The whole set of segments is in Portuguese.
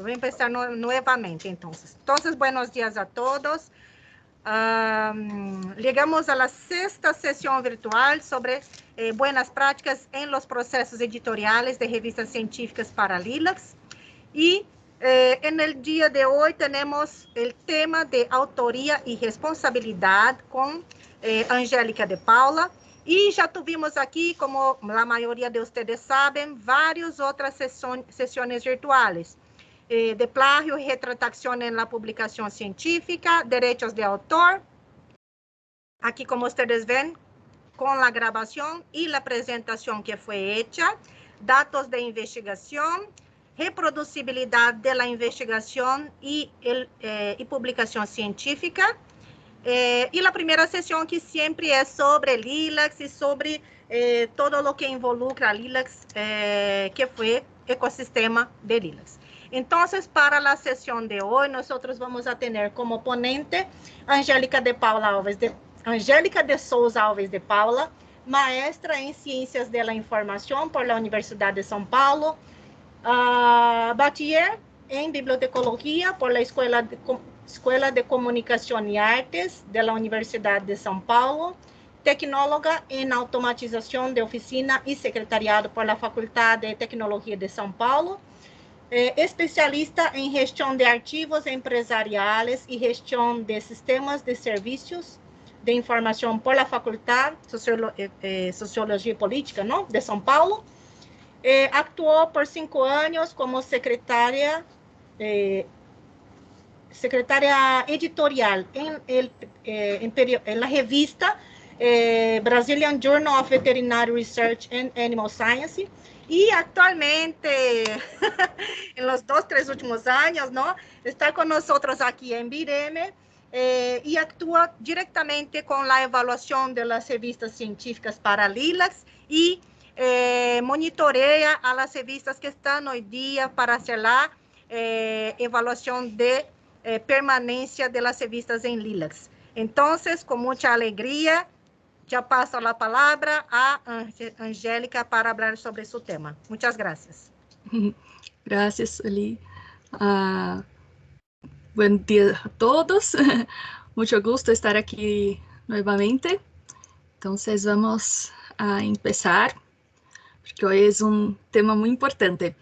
Voy a empezar nuevamente entonces. Buenos días a todos. Llegamos a la sexta sesión virtual sobre buenas prácticas en los procesos editoriales de revistas científicas para LILACs. Y en el día de hoy tenemos el tema de autoría y responsabilidad con Angélica de Paula. Y ya tuvimos aquí, como la mayoría de ustedes saben, varias otras sesiones virtuales de plagio y retratación en la publicación científica, derechos de autor. Aquí, como ustedes ven, con la grabación y la presentación que fue hecha, datos de investigación, reproducibilidad de la investigación y publicación científica. Y la primera sesión que siempre es sobre LILACs y sobre todo lo que involucra LILACs, que fue ecosistema de LILACs. Entonces, para la sesión de hoy, nosotros vamos a tener como ponente Angélica de Souza Alves de Paula, maestra en Ciencias de la Información por la Universidad de São Paulo, bachiller en Bibliotecología por la Escuela de Comunicación y Artes de la Universidad de São Paulo, tecnóloga en automatización de oficina y secretariado por la Facultad de Tecnología de São Paulo, especialista en gestión de archivos empresariales y gestión de sistemas de servicios de información por la Facultad de Sociología y Política, ¿no?, de São Paulo. Actuó por 5 años como secretaria editorial en la revista Brazilian Journal of Veterinary Research and Animal Science, y actualmente, en los 2-3 últimos años, ¿no?, está con nosotros aquí en BIREME, y actúa directamente con la evaluación de las revistas científicas para LILACs y monitorea a las revistas que están hoy día para hacer la evaluación de permanencia de las revistas en LILACs. Entonces, con mucha alegría, ya paso la palabra a Angélica para hablar sobre su tema. Muchas gracias. Gracias, Eli. Buen día a todos. Mucho gusto estar aquí nuevamente. Entonces, vamos a empezar, porque hoy es un tema muy importante.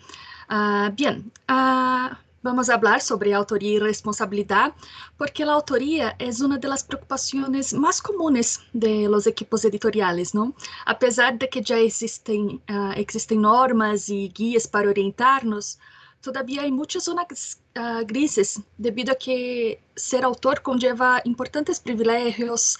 Vamos a hablar sobre autoría y responsabilidad, porque la autoría es una de las preocupaciones más comunes de los equipos editoriales, ¿no? A pesar de que ya existen normas y guías para orientarnos, todavía hay muchas zonas grises, debido a que ser autor conlleva importantes privilegios,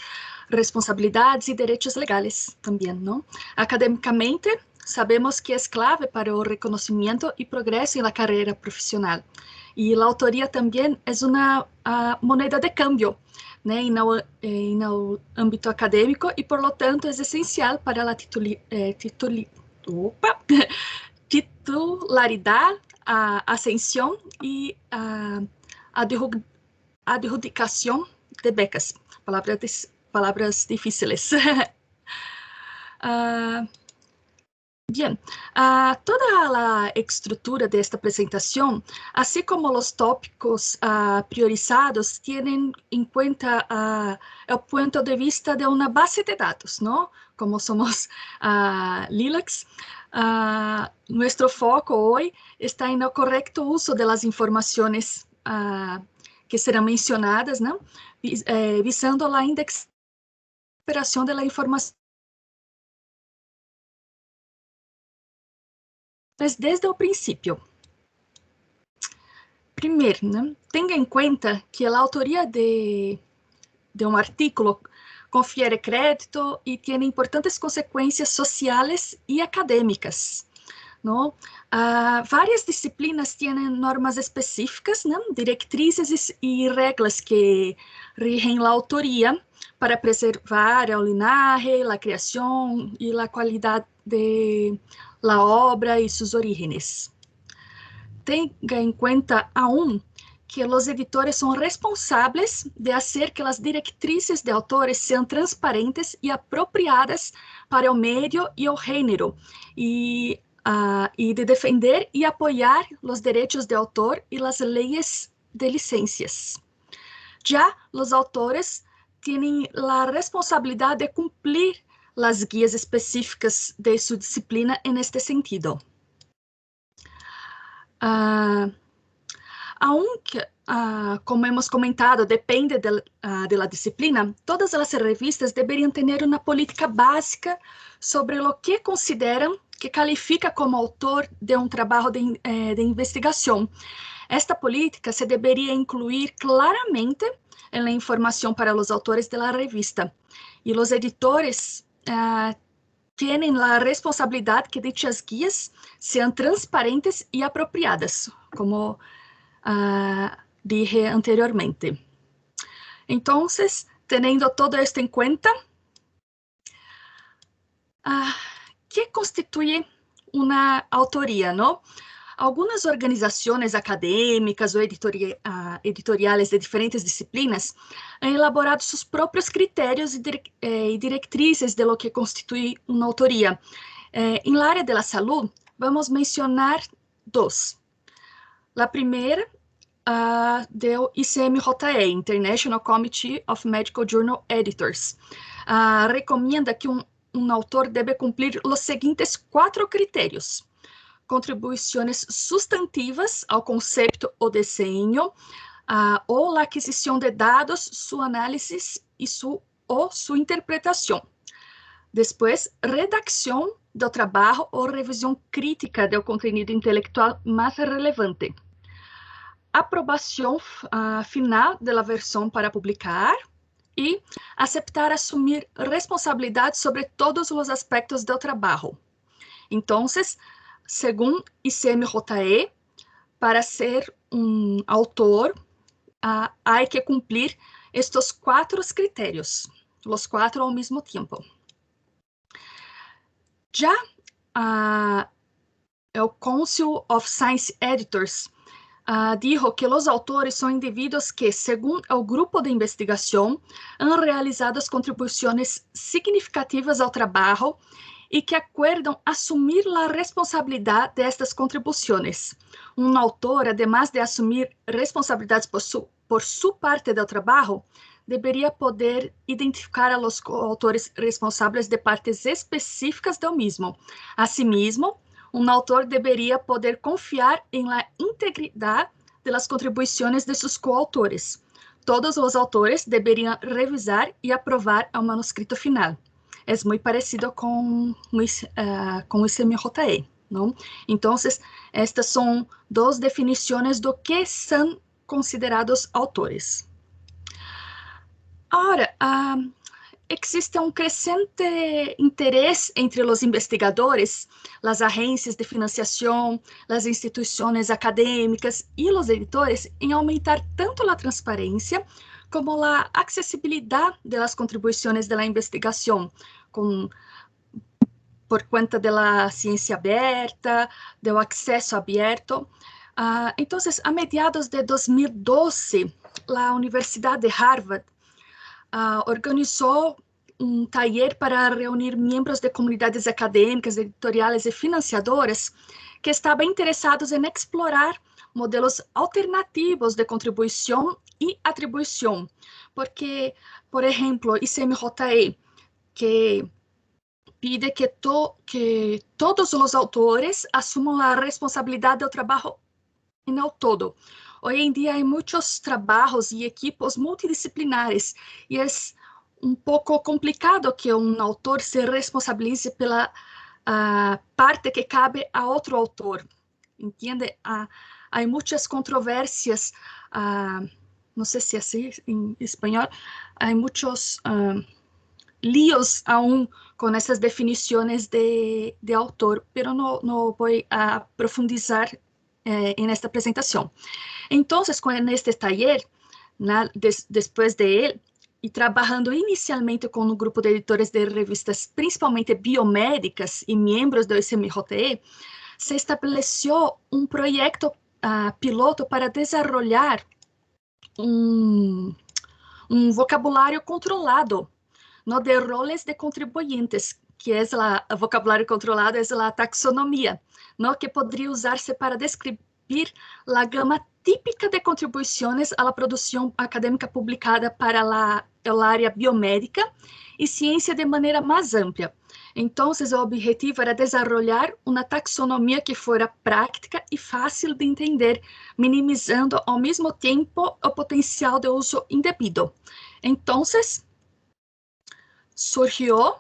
responsabilidades y derechos legales también, ¿no? Académicamente, sabemos que es clave para el reconocimiento y progreso en la carrera profesional. Y la autoría también es una moneda de cambio, ¿no?, en el ámbito académico, y por lo tanto es esencial para la titularidad, ascensión y adjudicación de becas. Palabras difíciles. Bien, toda la estructura de esta presentación, así como los tópicos priorizados, tienen en cuenta el punto de vista de una base de datos, ¿no? Como somos LILACs, nuestro foco hoy está en el correcto uso de las informaciones que serán mencionadas, ¿no?, visando la indexación de la información. Mas desde o princípio. Primeiro, né, tenha em conta que a autoria de um artículo confiere crédito e tem importantes consequências sociais e acadêmicas, não? Várias disciplinas têm normas específicas, né, diretrizes e regras que regem a autoria para preservar o linaje, a criação e a qualidade de la obra y sus orígenes. Tenga en cuenta aún que los editores son responsables de hacer que las directrices de autores sean transparentes y apropiadas para el medio y el género, y y de defender y apoyar los derechos de autor y las leyes de licencias. Ya los autores tienen la responsabilidad de cumplir las guías específicas de su disciplina en este sentido. Aunque, como hemos comentado, depende de la disciplina, todas las revistas deberían tener una política básica sobre lo que consideran que califica como autor de un trabajo de investigación. Esta política se debería incluir claramente en la información para los autores de la revista, y los editores tienen la responsabilidad que dichas guías sean transparentes y apropiadas, como dije anteriormente. Entonces, teniendo todo esto en cuenta, ¿qué constituye una autoría, no? Algunas organizaciones académicas o editoriales de diferentes disciplinas han elaborado sus propios criterios y directrices de lo que constituye una autoría. En la área de la salud, vamos a mencionar dos. La primera, del ICMJE, International Committee of Medical Journal Editors, recomienda que un autor debe cumplir los siguientes 4 criterios: contribuições substantivas ao conceito ou desenho, ou a aquisição de dados, sua análise e sua interpretação. Depois, redacção do trabalho ou revisão crítica do conteúdo intelectual mais relevante. Aprovação final da versão para publicar e aceitar assumir responsabilidade sobre todos os aspectos do trabalho. Então, según ICMJE, para ser un autor, hay que cumplir estos 4 criterios, los 4 al mismo tiempo. Ya el Council of Science Editors dijo que los autores son individuos que, según el grupo de investigación, han realizado contribuciones significativas al trabajo y que acuerdan asumir la responsabilidad de estas contribuciones. Un autor, además de asumir responsabilidades por su parte del trabajo, debería poder identificar a los coautores responsables de partes específicas del mismo. Asimismo, un autor debería poder confiar en la integridad de las contribuciones de sus coautores. Todos los autores deberían revisar y aprobar el manuscrito final. É muito parecido com o ICMJE, não? Então, estas são 2 definições do que são considerados autores. Agora, existe um crescente interesse entre os investigadores, as agências de financiação, as instituições acadêmicas e os editores em aumentar tanto a transparência como a acessibilidade das contribuições da investigação, por conta da ciência aberta, do acesso aberto. Então, a mediados de 2012, a Universidade de Harvard organizou um taller para reunir membros de comunidades acadêmicas, editoriais e financiadoras que estavam interessados em explorar modelos alternativos de contribuição e atribuição, porque, por exemplo, ICMJE, que pide que todos os autores assumam a responsabilidade do trabalho em el todo. Hoje em dia, há muitos trabalhos e equipos multidisciplinares, e é um pouco complicado que um autor se responsabilize pela parte que cabe a outro autor. Entende? Há muitas controvérsias, não sei se é assim em espanhol, há muitos líos aún com essas definições de autor, pero não vou profundizar en esta presentación. Entonces, con este taller, después de él, y trabajando inicialmente con un grupo de editores de revistas principalmente biomédicas y miembros del ICMJE, se estableció un proyecto piloto para desarrollar un vocabulario controlado, ¿no?, de roles de contribuyentes que é o vocabulário controlado, é a taxonomia, não? Que poderia usar-se para descrever a gama típica de contribuições à produção acadêmica publicada para a área biomédica e ciência de maneira mais ampla. Então, o objetivo era desenvolver uma taxonomia que fosse prática e fácil de entender, minimizando ao mesmo tempo o potencial de uso indevido. Então, surgiu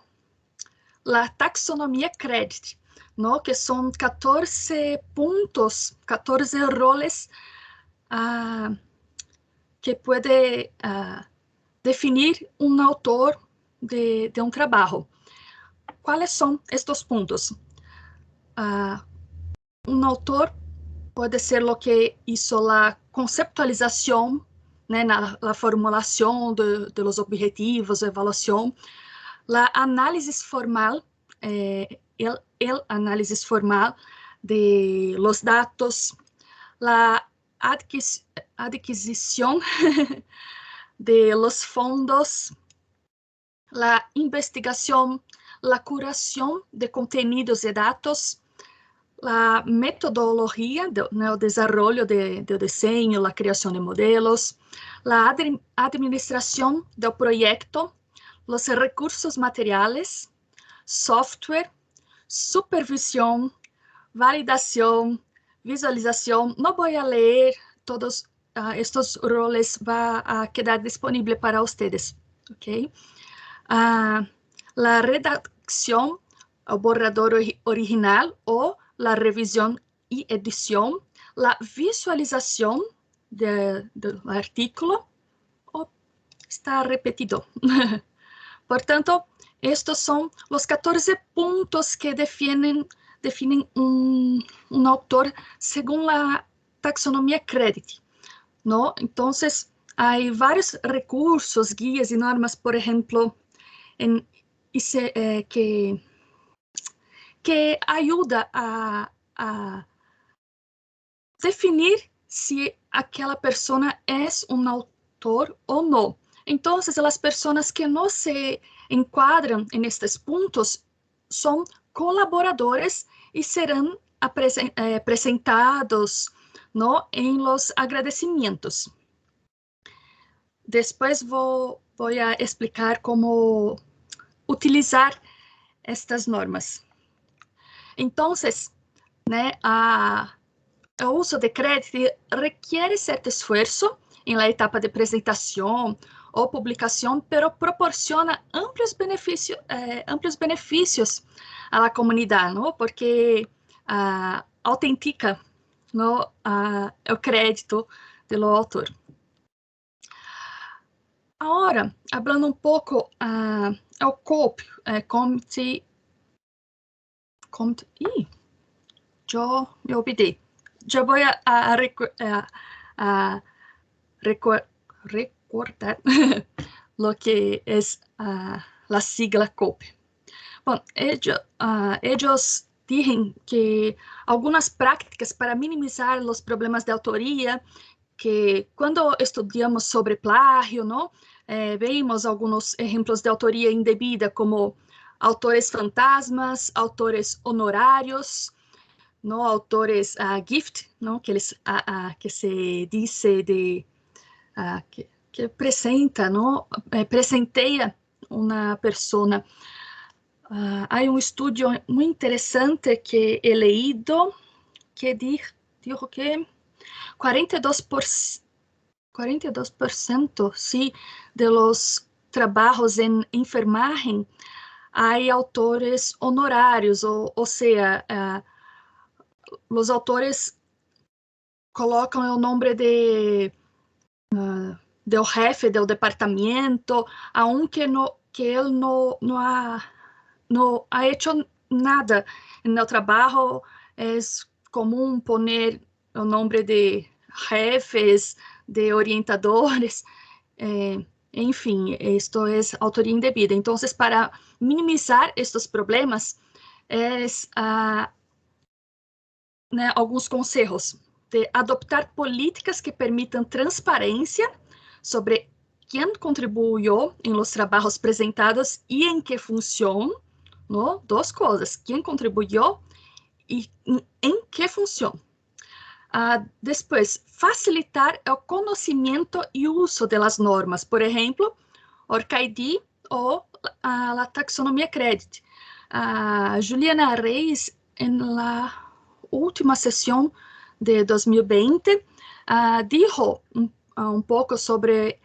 a taxonomia CREDIT, ¿no? Que são 14 pontos, 14 roles que pode definir um autor de um trabalho. Quais são estes pontos? Um autor pode ser o que hizo a conceptualização, né, na formulação de los objetivos, avaliação, a análise formal, el análisis formal de los datos, la adquisición de los fondos, la investigación, la curación de contenidos de datos, la metodología, el desarrollo de diseño, la creación de modelos, la administración del proyecto, los recursos materiales, software, supervisión, validación, visualización. No voy a leer todos estos roles, va a quedar disponible para ustedes. ¿Okay? La redacción, el borrador original o la revisión y edición, la visualización del artículo, está repetido. Por tanto, estos son los 14 puntos que definen un autor según la taxonomía CREDIT, ¿no? Entonces, hay varios recursos, guías y normas, por ejemplo, que ayuda a definir si aquela persona es un autor o no. Entonces, las personas que no se encuadran en estos puntos son colaboradores y serán presentados, ¿no?, en los agradecimientos. Después voy a explicar cómo utilizar estas normas. Entonces, né, o uso de crédito requiere certo esforço em la etapa de apresentação ou publicação, pero proporciona amplos benefícios à la comunidade, não? Porque autentica, não, o crédito do autor. Agora, falando pouco o COP, yo me olvidé. Yo voy a recordar lo que es la sigla COP. Bom, ellos dicen que algunas prácticas para minimizar los problemas de autoría, que cuando estudiamos sobre plagio, ¿no? Vemos algunos ejemplos de autoría indebida, como autores fantasmas, autores honorários, ¿no? Autores gift, ¿no? Que se dice de que presenta, ¿no? Presenteia uma persona. Há estudio muy interesante que he leído que dijo que 42% sí, de los trabajos en enfermagem hay autores honorários, ou seja, os autores colocam o nome do jefe do departamento, aunque ele não ha hecho nada no trabalho. É comum poner o nome de jefes, de orientadores, enfim, isto é autoria indebida. Então, para minimizar estes problemas, né, alguns conselhos de adoptar políticas que permitam transparência sobre quem contribuiu em los trabalhos apresentados e em que função, ¿no? Dos cosas, quién contribuyó y en qué función. Después, facilitar el conocimiento y uso de las normas, por ejemplo, ORCID o la taxonomía CREDIT. Juliana Reis, en la última sesión de 2020, dijo un poco sobre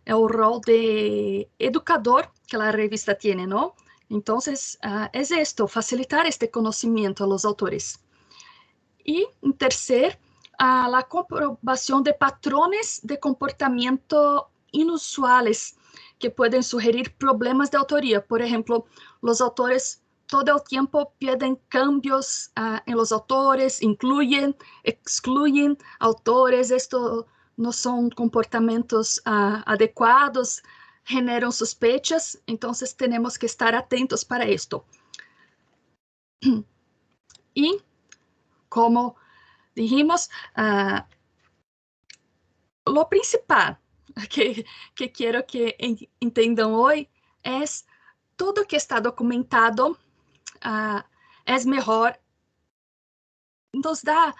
el rol de educador que la revista tiene, ¿no? Entonces, es esto, facilitar este conocimiento a los autores. Y en tercer, la comprobación de patrones de comportamiento inusuales que pueden sugerir problemas de autoría. Por ejemplo, los autores todo el tiempo piden cambios en los autores, incluyen, excluyen autores. Esto no son comportamientos adecuados, generan sospechas, entonces tenemos que estar atentos para esto. Y como dijimos, lo principal que quiero que entendan hoy es todo que está documentado es mejor, nos da,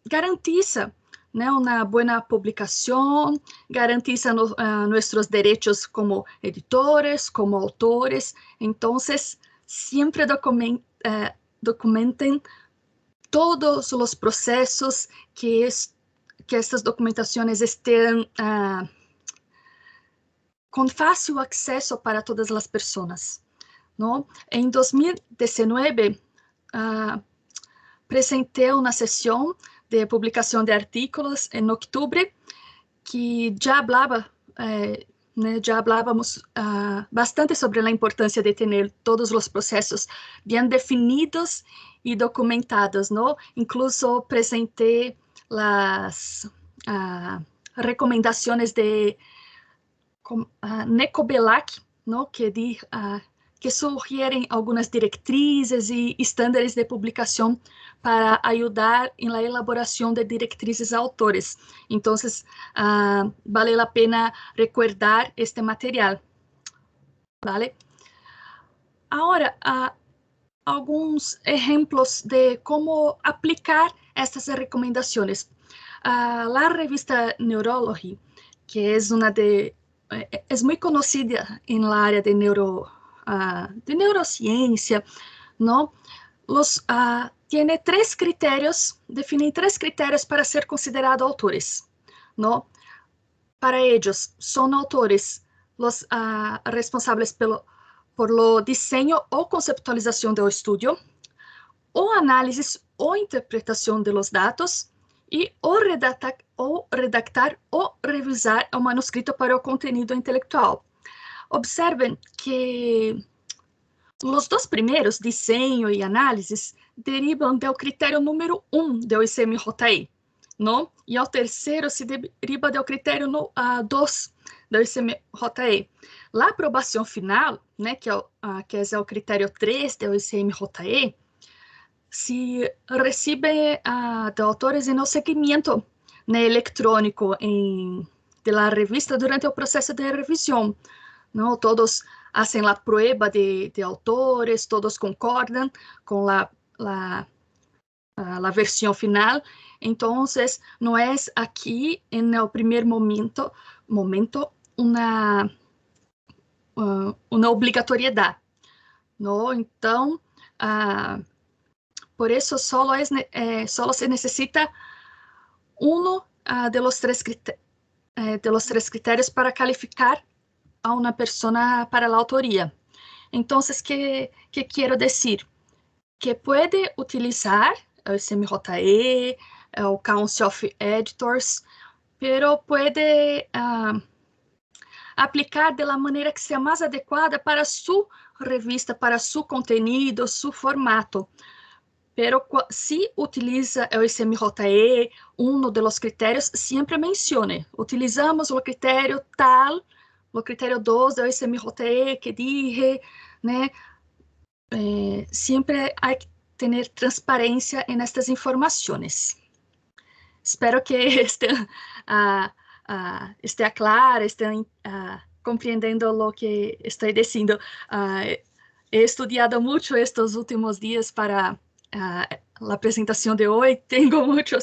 garantiza, ¿no? Una buena publicación, garantiza nuestros derechos como editores, como autores. Entonces, siempre documenten todos los procesos que estas documentaciones estén con fácil acceso para todas las personas, ¿no? En 2019, presenté una sesión de publicación de artículos en octubre que ya hablábamos bastante sobre la importancia de tener todos los procesos bien definidos y documentados, ¿no? Incluso presenté las recomendaciones de Neko Belak, ¿no? Que sugieren algunas directrices y estándares de publicación para ayudar en la elaboración de directrices a autores. Entonces, vale la pena recordar este material, ¿vale? Ahora, algunos ejemplos de cómo aplicar estas recomendaciones. La revista Neurology, que es es muy conocida en la área de neurociencia, ¿no? Tiene definen tres criterios para ser considerados autores, ¿no? Para ellos, son autores los responsables por lo diseño o conceptualización del estudio, o análisis o interpretación de los datos, y o redactar o revisar el manuscrito para el contenido intelectual. Observen que los dos primeros, diseño y análisis, derivan del criterio número 1 del ICMJE, ¿no? Y el tercero se deriva del criterio 2 del ICMJE. La aprobación final, né, que es el criterio 3 del ICMJE, se recibe de autores en el seguimiento, né, electrónico de la revista durante el proceso de revisión, ¿no? Todos hacen la prueba de autores, todos concordan con la versión final. Entonces, no es aquí en el primer momento una obligatoriedad, ¿no? Então, por eso solo se necesita uno de los tres criterios para calificar a una persona para la autoría. Entonces, ¿qué quiero decir? Que puede utilizar el ICMJE, el Council of Editors, pero puede aplicar de la manera que sea más adecuada para su revista, para su contenido, su formato. Pero si utiliza el ICMJE, uno de los criterios, siempre mencione, utilizamos el criterio tal, o critério 2 do ICMJE que dije, né? Sempre há que ter transparência em estas informações. Espero que esté claro, estén compreendendo lo que estoy diciendo. he estudiado mucho estos últimos días para la presentación de hoy. Tengo mucho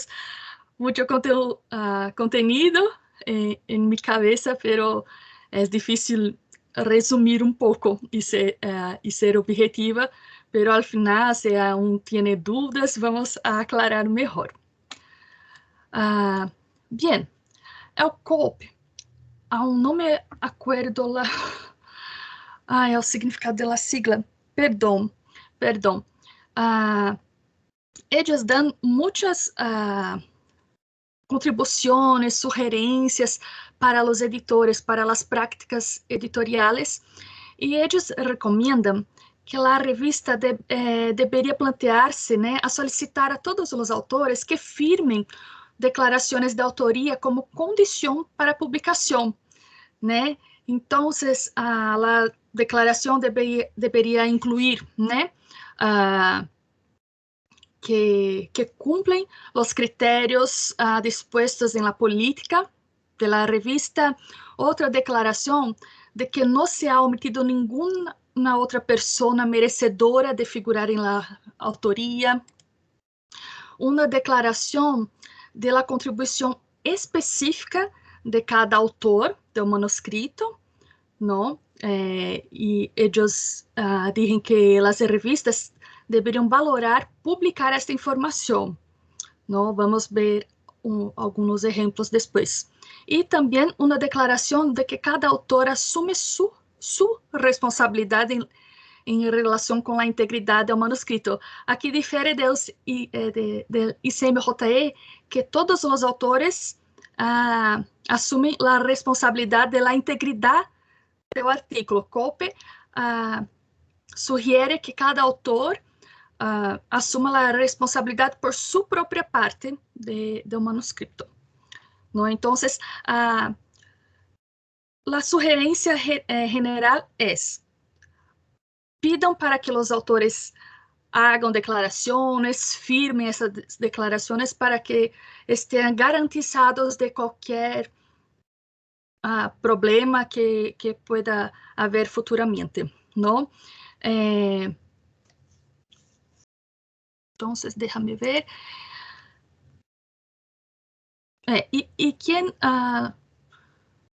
contenido en mi cabeza, pero es difícil resumir un poco y ser objetiva, pero al final, si aún tiene dudas, vamos a aclarar mejor. Bien, el COP, aún no me acuerdo el significado de la sigla, perdón. Ellos dan muchas contribuciones, sugerencias para los editores, para las prácticas editoriales, y ellos recomiendan que la revista debería plantearse, né, a solicitar a todos los autores que firmen declaraciones de autoría como condición para publicación, né? Entonces, la declaración debería incluir, né, que cumplen los criterios dispuestos en la política de la revista. Otra declaración de que no se ha omitido ninguna otra persona merecedora de figurar en la autoría. Una declaración de la contribución específica de cada autor del manuscrito, ¿no? Y ellos dicen que las revistas deberían valorar publicar esta información, ¿no? Vamos a ver algunos ejemplos después. Y también una declaración de que cada autor asume su responsabilidad en relación con la integridad del manuscrito. Aquí difiere del ICMJE, que todos los autores asumen la responsabilidad de la integridad del artículo. COPE sugiere que cada autor assuma la responsabilidad por su propia parte del manuscrito, ¿no? Entonces, la sugerencia general es: pidan para que los autores hagan declaraciones, firmen esas declaraciones para que estén garantizados de cualquier problema que pueda haber futuramente, ¿no? Entonces, déjame ver. Y quien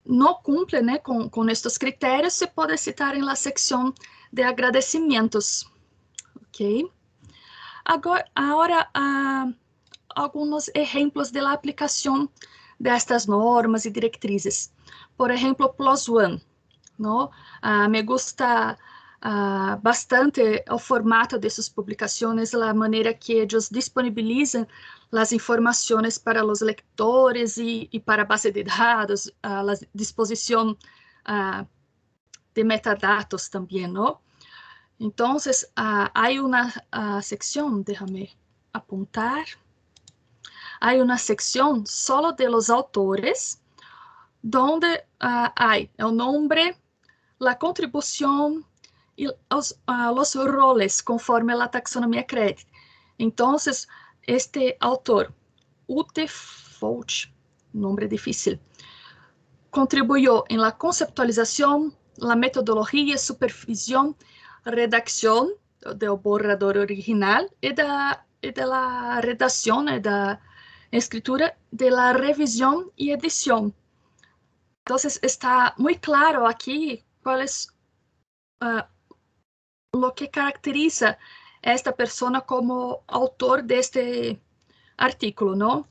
no cumple, né, con estos criterios se puede citar en la sección de agradecimientos. Ok. Ahora algunos ejemplos de la aplicación de estas normas y directrices. Por ejemplo, PLOS ONE, ¿no? Me gusta bastante el formato de sus publicaciones, la manera que ellos disponibilizan las informaciones para los lectores y para base de datos, la disposición de metadatos también, ¿no? Entonces, hay una sección, déjame apuntar, hay una sección solo de los autores, donde hay el nombre, la contribución y los roles conforme a la taxonomía CREDIT. Entonces, este autor, Ute Fouch, nombre difícil, contribuyó en la conceptualización, la metodología, supervisión, redacción del borrador original y de la redacción y de la escritura de la revisión y edición. Entonces, está muy claro aquí cuál es lo que caracteriza a esta persona como autor de este artículo, ¿no?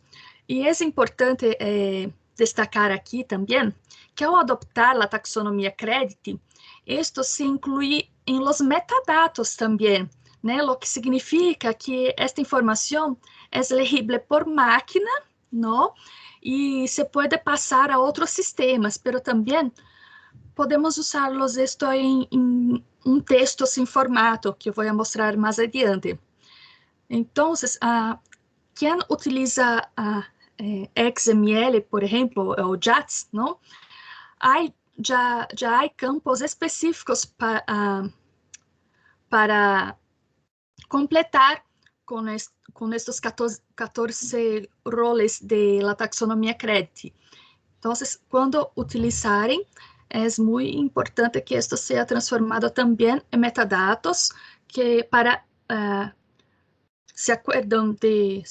Y es importante destacar aquí también que al adoptar la taxonomía CREDIT, esto se incluye en los metadatos también, ¿no? Lo que significa que esta información es legible por máquina, ¿no? Y se puede pasar a otros sistemas, pero también podemos usarlos esto en un texto sin formato, que voy a mostrar más adiante. Entonces, quien utiliza XML, por ejemplo, o JATS, ¿no? Ya hay campos específicos para completar con estos 14 roles de la taxonomía CREDIT. Entonces, cuando utilizarem es muy importante que esto sea transformado también en metadatos, que para, ¿se acuerdan en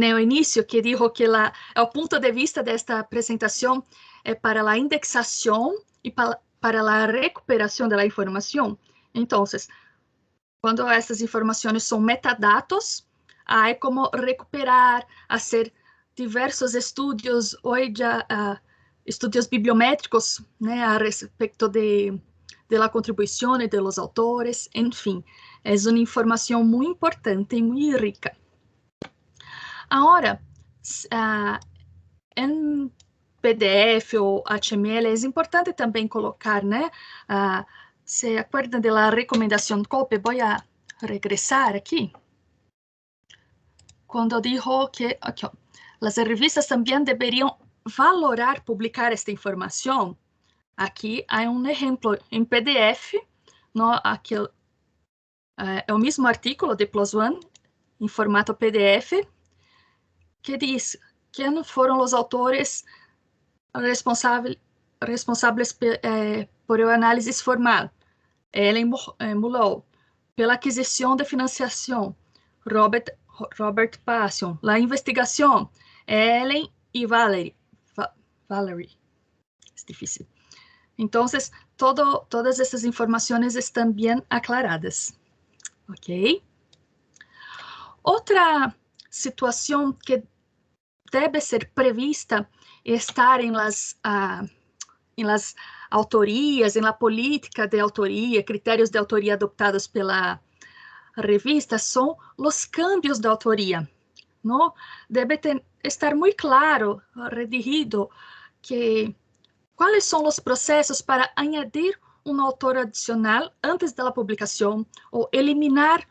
el inicio que dijo que el punto de vista de esta presentación es para la indexación y para la recuperación de la información? Entonces, cuando estas informaciones son metadatos, hay como recuperar, hacer diversos estudios, hoy ya estudios bibliométricos, né, a respecto de la contribuição de los autores, enfim, é uma informação muito importante e muito rica. Agora, em PDF ou HTML, é importante também colocar, né, ¿se acuerdan de la recomendación COPE? Voy a regresar aquí. Cuando dijo que las revistas también deberían valorar publicar esta información. Aquí hay un ejemplo en PDF, ¿no? Aquí el mismo artículo de PLOS ONE en formato PDF, que dice quiénes fueron los autores responsables por el análisis formal. Ellen Mullow, pela aquisição de financiação, Robert Passion, la investigação, Ellen e Valerie, é difícil. Então, todas essas informações estão bem aclaradas, ok? Outra situação que deve ser prevista é estar em las autorias, em la política de autoria, critérios de autoria adoptados pela revista, são os cambios de autoria, não? Deve estar muito claro, redigido, que quais são os processos para añadir um autor adicional antes da publicação, ou eliminar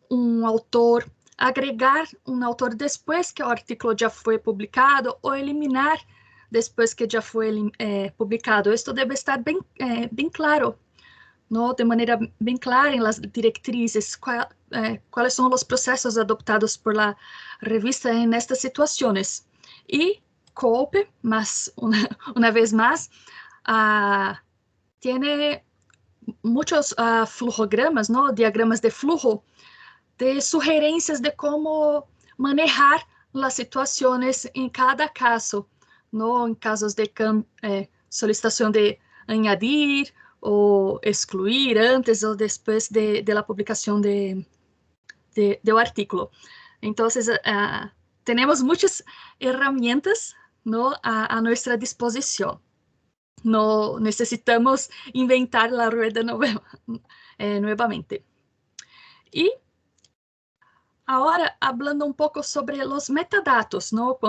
um autor, agregar um autor depois que o artículo já foi publicado, ou eliminar depois que já foi publicado. Isto deve estar bem claro, não? De maneira bem clara em las diretrizes, quais são os processos adoptados por la revista em estas situações. E COPE, mas uma vez mais, tem muitos flujogramas, não? Diagramas de flujo, de sugerências de como manejar as situações em cada caso, no em casos de solicitação de añadir ou excluir antes ou depois de la publicação do artículo. Então, temos muitas ferramentas, no, a nossa disposição. Não necessitamos inventar a rueda novamente. E agora, falando um pouco sobre os metadados, no?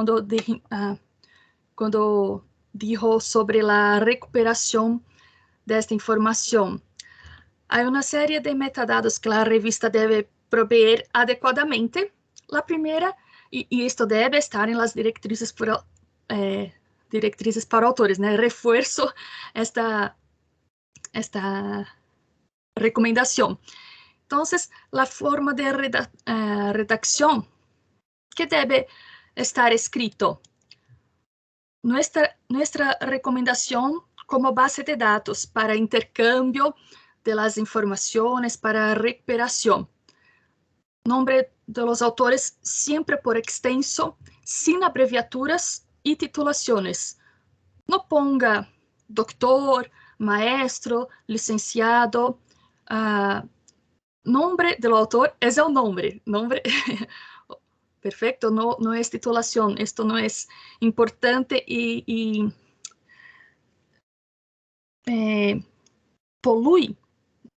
Quando dijo sobre a recuperação desta informação. Há uma série de metadados que a revista deve proveer adequadamente. A primeira, e isto deve estar em las diretrizes para autores, né? Refuerzo esta recomendação. Então, a forma de redacção que deve estar escrito. Nuestra recomendación como base de datos para intercambio de las informaciones para recuperación. Nombre de los autores siempre por extenso, sin abreviaturas y titulaciones. No ponga doctor, maestro, licenciado. Nombre del autor es el nombre. Perfecto, no es titulación, esto no es importante y polui,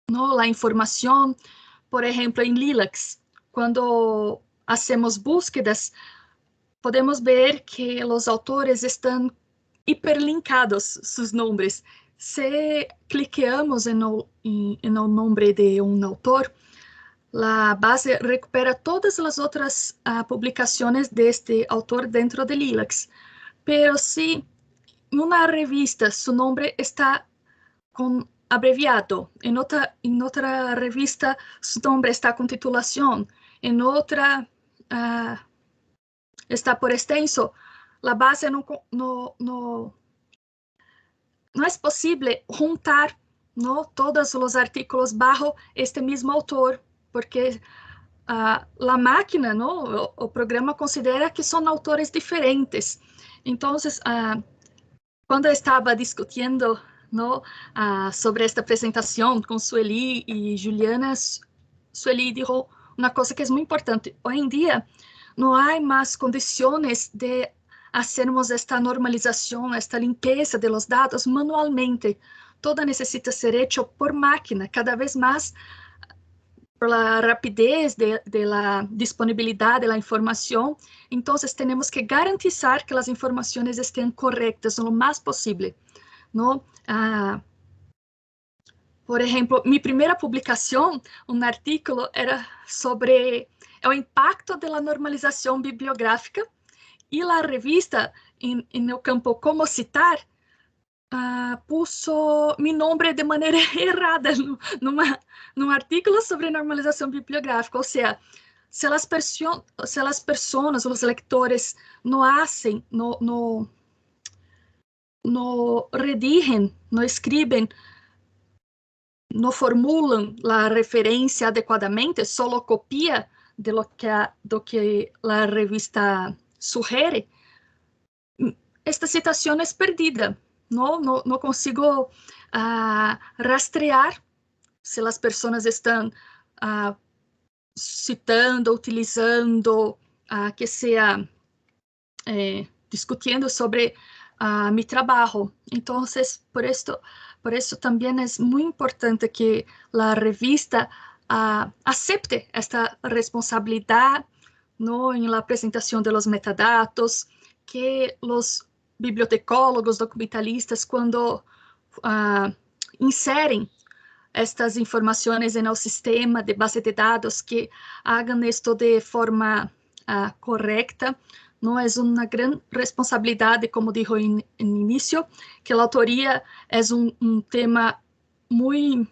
¿no? La información, por ejemplo, en LILACs, cuando hacemos búsquedas, podemos ver que los autores están hiperlinkados, sus nombres. Si cliqueamos en el nombre de un autor, la base recupera todas as outras publicações deste autor dentro de LILACs. Pero se em uma revista seu nome está abreviado, em outra revista seu nome está com titulação, em outra está por extenso, a base no es posible juntar, ¿no?, todos los artículos bajo este mismo autor, porque la máquina, ¿no?, o programa considera que son autores diferentes. Entonces, cuando estaba discutiendo, ¿no?, sobre esta presentación con Sueli y Juliana, Sueli dijo una cosa que es muy importante. Hoy en día no hay más condiciones de hacermos esta normalización, esta limpieza de los datos manualmente. Todo necesita ser hecho por máquina, cada vez más por la rapidez de la disponibilidad de la información. Entonces tenemos que garantizar que las informaciones estén correctas lo más posible, ¿no? Por ejemplo, mi primera publicación, un artículo, era sobre el impacto de la normalización bibliográfica, y la revista, en el campo como citar, puso mi nombre de maneira errada num artículo sobre normalização bibliográfica. Ou seja, se as pessoas, os leitores, não hacen, não redigem, não escrevem, não formulam a referência adequadamente, só copia do que a revista sugere, esta citação é perdida. Não consigo rastrear se as pessoas estão citando, utilizando, que seja discutindo sobre mi trabalho. Então, por isso também é muito importante que a revista acepte esta responsabilidade, no, en la apresentação de los metadatos, que os bibliotecólogos, documentalistas, quando inserem estas informações no sistema de base de dados, que hagam isto de forma correta. Não é uma grande responsabilidade, como dijo no início, que a autoria é tema muito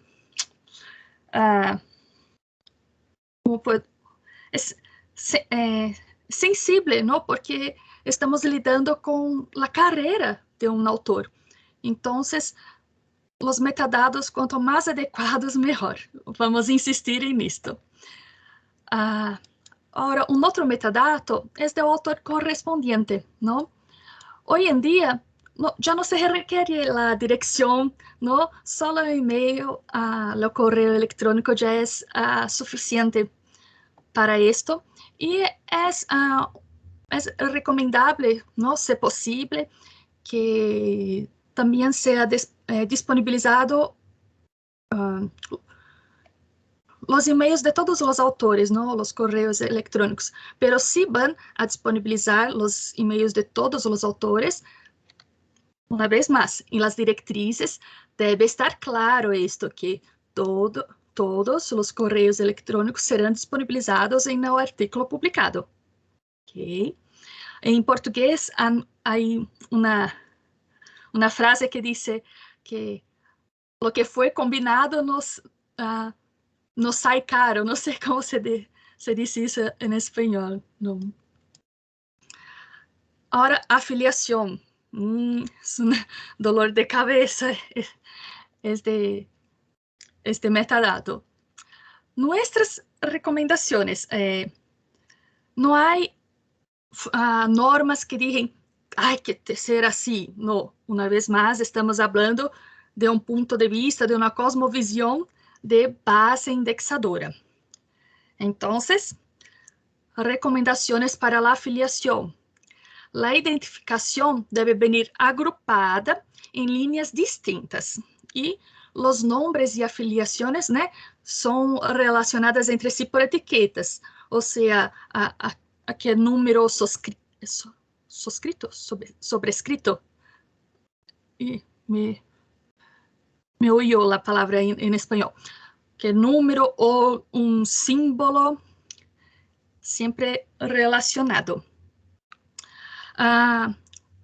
sensível, não? Porque estamos lidando com a carreira de autor. Então, os metadados, quanto mais adequados, melhor. Vamos insistir nisto. Agora, outro metadato é do autor correspondiente, não? Hoje em dia, já não se requer a direção, não? Só o e-mail, o correio eletrônico já é suficiente para isto. E é recomendável, não, se possível, que também seja disponibilizado os e-mails de todos os autores, não, os correios eletrônicos, pero se van a disponibilizar os e-mails de todos os autores, uma vez mais, em las diretrizes deve estar claro isto, que todos os correios eletrônicos serão disponibilizados em um artículo publicado. Ok? Em português, há uma frase que diz que o que foi combinado nos sai caro. Não sei como se diz isso em espanhol. Não. Agora, afiliação. É um dolor de cabeça este metadato. Nuestras recomendações. Não há normas que digam que ser assim. Não. Uma vez mais, estamos falando de um ponto de vista, de uma cosmovisão de base indexadora. Então, recomendações para a afiliação. A identificação deve vir agrupada em linhas distintas e os nomes e afiliações, né, são relacionadas entre si por etiquetas, ou seja, aqui é número sobrescrito. E me huyó a palavra em espanhol. Que é número ou símbolo sempre relacionado.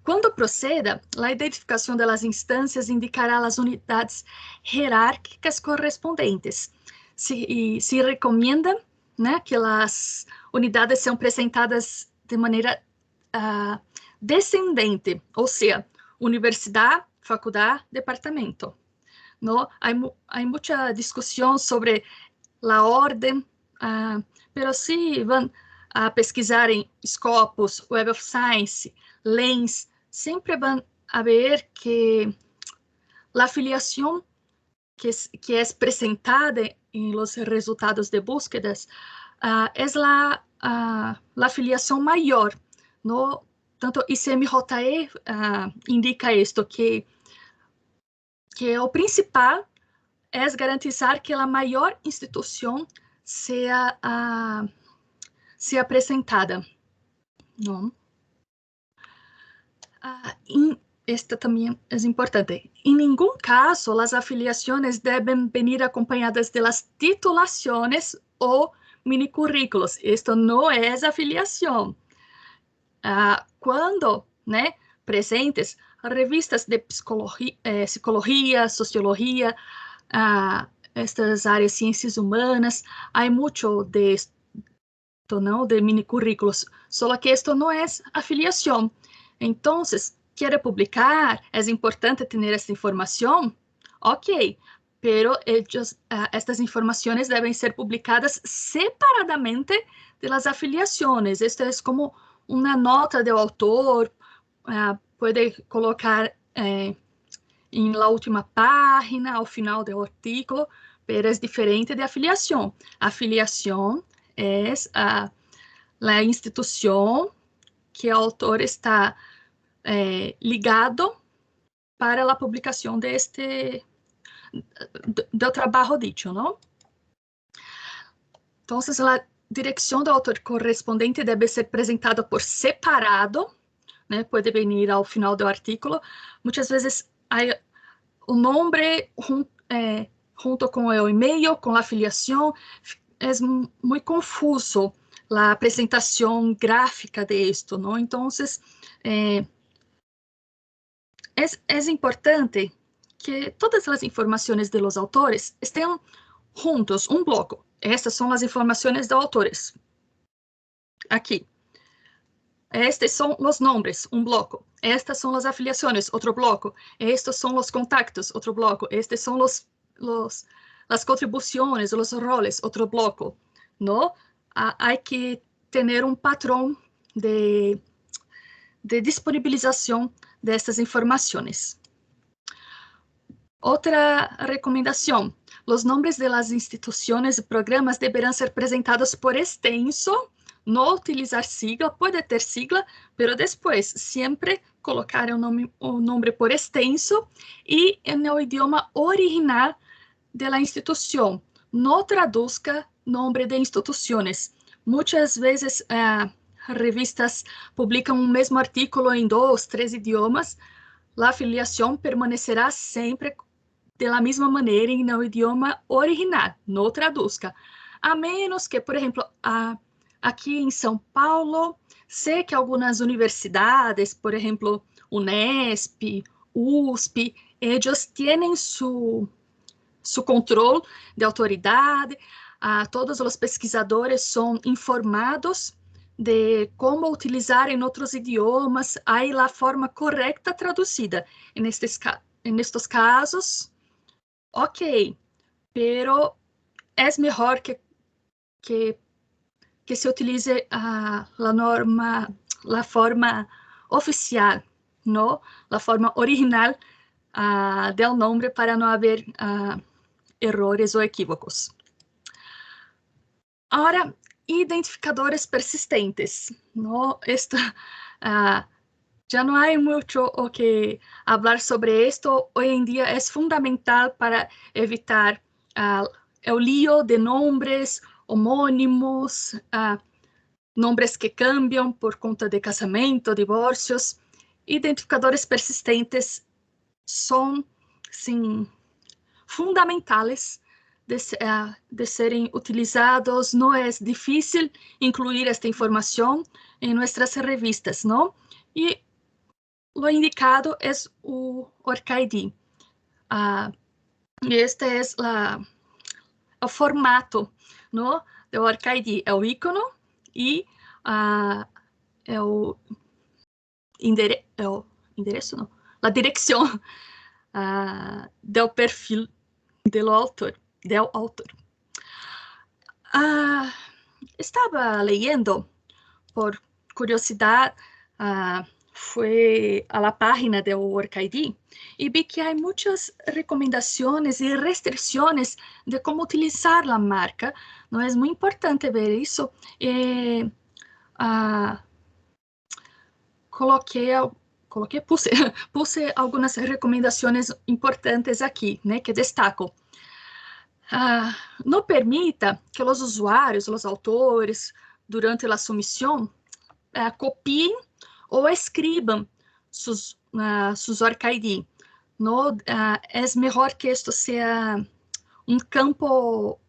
Quando proceda, a identificação das instâncias indicará as unidades hierárquicas correspondentes. Se recomenda, né, que as unidades sejam apresentadas de maneira descendente, ou seja, universidade, faculdad, departamento. ¿No? Hay mucha discusión sobre la orden, pero si van a pesquisar em Scopus, Web of Science, Lens, sempre vão a ver que a afiliação que é apresentada em los resultados de búsquedas é a afiliação maior, no tanto ICMJE indica isto que o principal é garantizar que a maior instituição seja apresentada, não? Esta também é importante. Em nenhum caso, as afiliações devem vir acompanhadas de las titulações ou minicurrículos. Isto não é afiliação. Quando, né, presentes revistas de psicologia, sociologia, estas áreas ciências humanas, há muito de esto, não, de minicurrículos, só que isto não é afiliação. Então, quer publicar, é importante ter essa informação? Ok, pero estas informações devem ser publicadas separadamente de las afiliações. Isto é como uma nota do autor, pode colocar em la última página, ao final do artículo, pero é diferente de afiliação. Afiliação é a instituição que o autor está ligado para a publicação do trabalho dito, não? Então, a direção do autor correspondente deve ser apresentada por separado, né? Pode vir ao final do artículo. Muitas vezes, o nome junto com o e-mail, com a afiliação, é muito confuso a apresentação gráfica de isto, não? Então, é importante que todas as informações de los autores estejam juntos, um bloco. Estas são as informações dos autores. Aqui. Estes são os nomes, um bloco. Estas são as afiliações, outro bloco. Estes são os contactos, outro bloco. Estes são as contribuições, os roles, outro bloco. Não? Há que ter um padrão de disponibilização destas informações. Outra recomendação: os nomes das instituições e programas deverão ser apresentados por extenso, não utilizar sigla, pode ter sigla, pero depois sempre colocar o nome por extenso e no idioma original da instituição. Não traduzca nome de instituições. Muitas vezes revistas publicam o mesmo artículo em 2, 3 idiomas. A afiliação permanecerá sempre da mesma maneira e no idioma original, não traduzca. A menos que, por exemplo, aqui em São Paulo, sei que algumas universidades, por exemplo, Unesp, USP, eles têm seu controle de autoridade, todos os pesquisadores são informados de como utilizar em outros idiomas, aí a forma correta traduzida. Nestes casos, ok, pero é melhor que se utilize a forma oficial, não? A forma original do nome para não haver errores ou equívocos. Agora, identificadores persistentes. No, já não há muito o que falar sobre isto. Hoje em dia é fundamental para evitar o lío de nomes homônimos, nomes que cambiam por conta de casamento, divórcios. Identificadores persistentes são, sim, fundamentais de serem utilizados. Não é difícil incluir esta informação em nossas revistas, não? E o indicado é o ORCID. Este é o formato, não? Do ORCID. É o ícone e é o endereço, não? A direção del perfil do autor. Estava lendo, por curiosidade, fui a la página do OrcID e vi que há muitas recomendações e restrições de como utilizar a marca. Não é muito importante ver isso. Puse algumas recomendações importantes aqui, né, que destaco. Não permita que os usuários, os autores, durante a submissão, copiem ou escrevam seus OrcID. No, é melhor que isto seja campo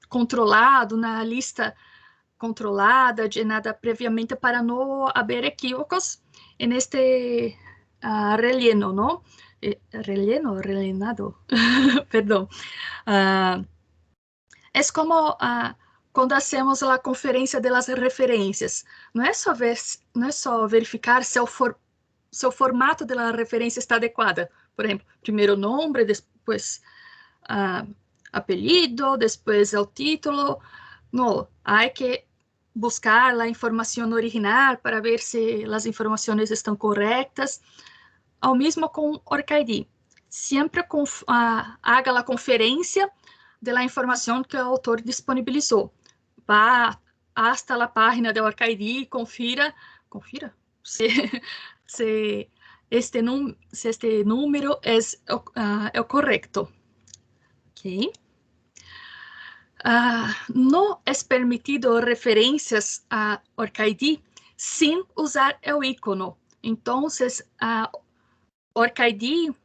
controlado, na lista controlada, llenada previamente para não haver equívocos neste relleno, não? Rellenado? Perdão. É como quando hacemos a conferência das referências. Não é só verificar se o formato da referência está adequado. Por exemplo, primeiro nome, depois apelido, depois o título. Não, há que buscar a informação original para ver se as informações estão corretas. Ao mesmo com OrcID. Sempre haga a conferência da informação que o autor disponibilizou. Vá hasta a página da OrcID e confira se este número é o correto. Ok? Não é permitido referências a OrcID sem usar o ícone. Então, OrcID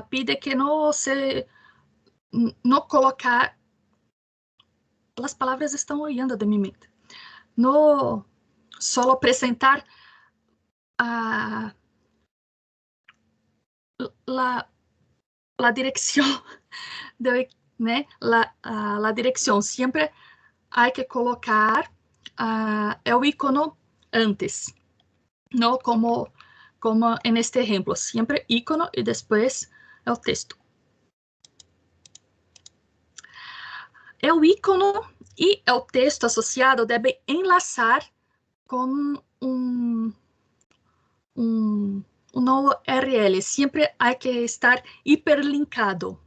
pide que não colocar. As palavras estão olhando de minha mente. Não só apresentar a direção, né? A direção. Sempre há que colocar o ícone antes. Não como neste exemplo. Sempre ícone e depois o texto. O ícone e o texto associado devem enlaçar com um URL. Sempre há que estar hiperlinkado,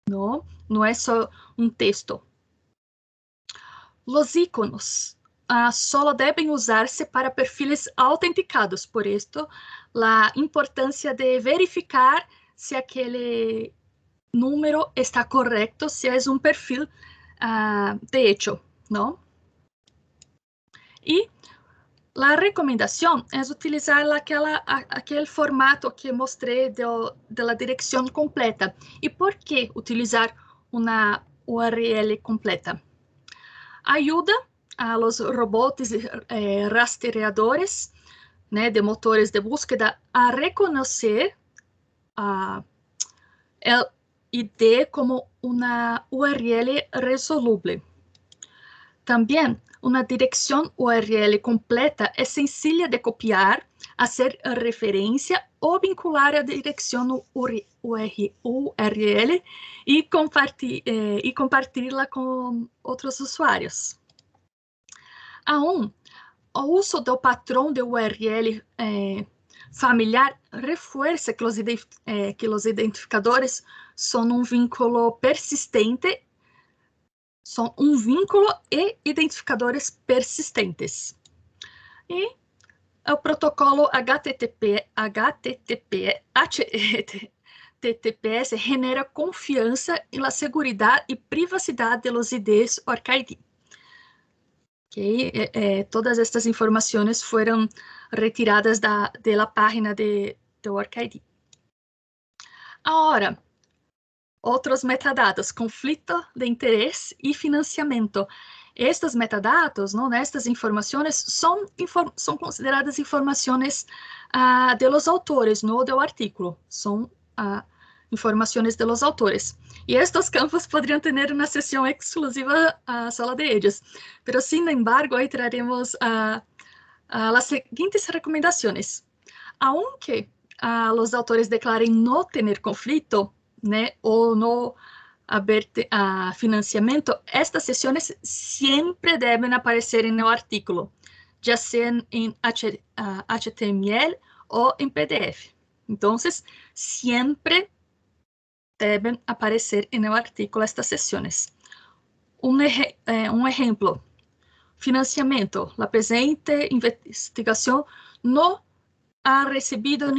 não é só um texto. Os íconos só devem usar-se para perfis autenticados. Por isso, a importância de verificar se aquele número está correto, se é um perfil de hecho, não? E a recomendação é utilizar aquele formato que mostrei da direção completa. E por que utilizar uma URL completa? Ajuda a los robots rastreadores, né, de motores de búsqueda a reconhecer el ID como uma URL resolúvel. Também, uma direção URL completa é sencilla de copiar, fazer referência ou vincular a direção URL e compartilhá-la com outros usuários. O uso do padrão de URL familiar reforça que os identificadores são um vínculo persistente. São um vínculo e identificadores persistentes. E o protocolo HTTPS genera confiança na segurança e privacidade dos IDs OrcID. Okay? Todas estas informações foram retiradas da página do OrcID. Agora, outros metadados, conflito de interesse e financiamento. Estes metadados, estas informações, são consideradas informações de los autores, não do artículo. São informações de los autores. E estes campos poderiam ter uma sessão exclusiva à sala de ellos. Pero, sin embargo, hoy traremos as seguintes recomendações. Aunque los autores declaren no tener conflicto, né, o no haber financiamiento, estas sesiones siempre deben aparecer en el artículo, ya sean en HTML o en PDF. Entonces, siempre deben aparecer en el artículo estas sesiones. Un ejemplo, financiamiento. La presente investigación no ha recibido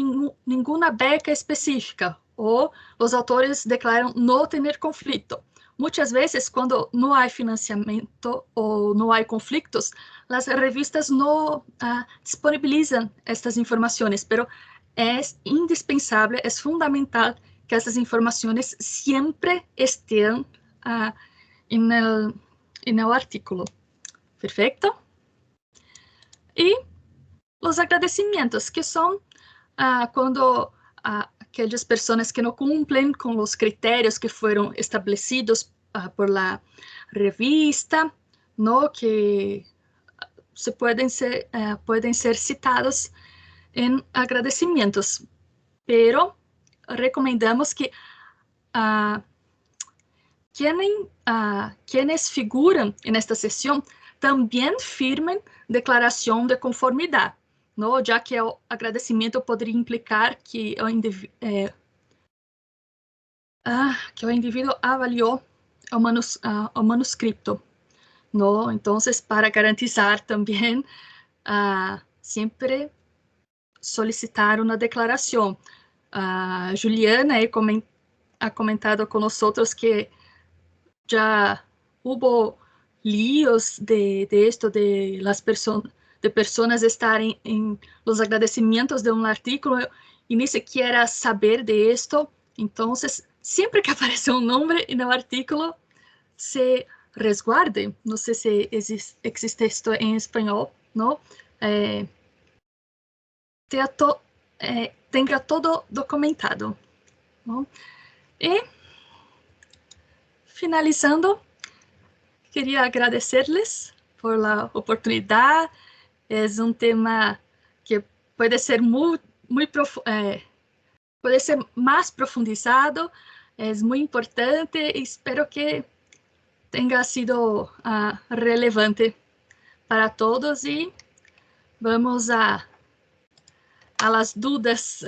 ninguna beca específica o los autores declaran no tener conflicto. Muchas veces, cuando no hay financiamiento o no hay conflictos, las revistas no disponibilizan estas informaciones, pero es indispensable, es fundamental que estas informaciones siempre estén en el artículo. Perfecto. Y los agradecimientos, que son cuando aquellas personas que no cumplen con los criterios que fueron establecidos por la revista, ¿no? Que pueden ser citados en agradecimientos, pero recomendamos que quienes figuran en esta sesión también firmen declaración de conformidad, ¿no? Ya que el agradecimiento podría implicar que el individuo avalió el manuscrito, ¿no? Entonces, para garantizar también, siempre solicitar una declaración. Juliana ha comentado con nosotros que ya hubo líos de esto, de las personas estar en los agradecimientos de un artículo y ni siquiera saber de esto. Entonces, siempre que aparece un nombre en el artículo, se resguarde. No sé si existe esto en español, ¿no? Tenga todo documentado, ¿no? Y finalizando, quería agradecerles por la oportunidad. Es un tema que puede ser puede ser más profundizado, es muy importante y espero que tenga sido relevante para todos y vamos a las dudas,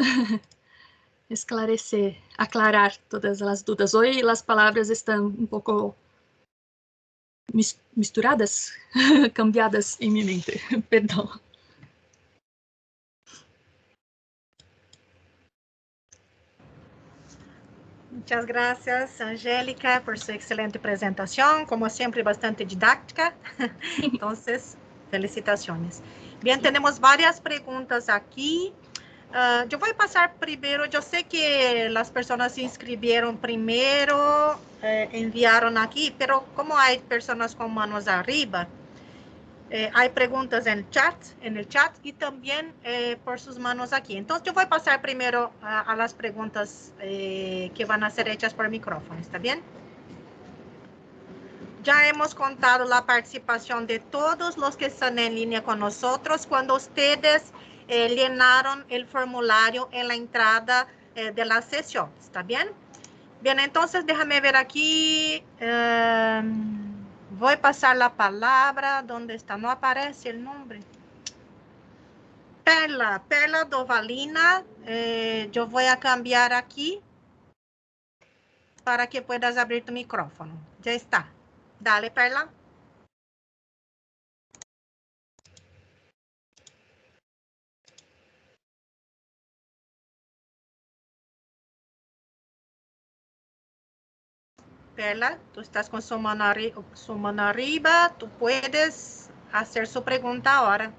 aclarar todas las dudas. Hoy las palabras están un poco misturadas, cambiadas en mi mente, perdón. Muchas gracias, Angélica, por su excelente presentación, como siempre bastante didáctica. Entonces, felicitaciones. Bien, tenemos varias preguntas aquí. Yo voy a pasar primero, yo sé que las personas se inscribieron primero, enviaron aquí, pero como hay personas con manos arriba, hay preguntas en el chat y también por sus manos aquí. Entonces, yo voy a pasar primero a las preguntas que van a ser hechas por micrófono, ¿está bien? Ya hemos contado la participación de todos los que están en línea con nosotros cuando ustedes llenaron el formulario en la entrada de la sesión, ¿está bien? Bien, entonces déjame ver aquí. Voy a pasar la palabra. ¿Dónde está? No aparece el nombre. Perla Dovalina. Yo voy a cambiar aquí para que puedas abrir tu micrófono. Ya está. Dale, Perla. Perla, tú estás con su mano arriba. Tú puedes hacer su pregunta ahora.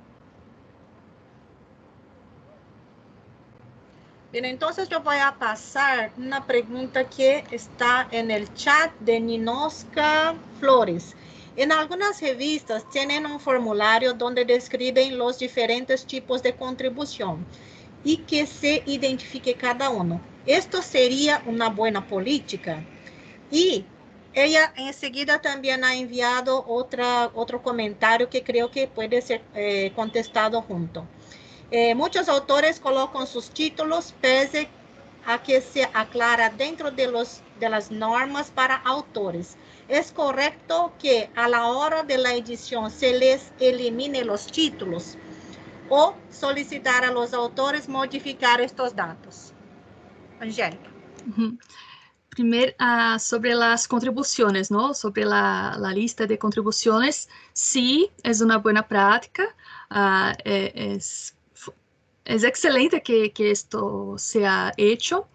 Bien, entonces yo voy a pasar una pregunta que está en el chat de Ninoska Flores. En algunas revistas tienen un formulario donde describen los diferentes tipos de contribución y que se identifique cada uno. ¿Esto sería una buena política? Y ella enseguida también ha enviado otro comentario que creo que puede ser contestado junto. Muchos autores colocan sus títulos pese a que se aclara dentro de las normas para autores. ¿Es correcto que a la hora de la edición se les elimine los títulos o solicitar a los autores modificar estos datos? Angélica. Primero, sobre las contribuciones, ¿no? Sobre la lista de contribuciones, sí, es una buena práctica. Es excelente que esto sea hecho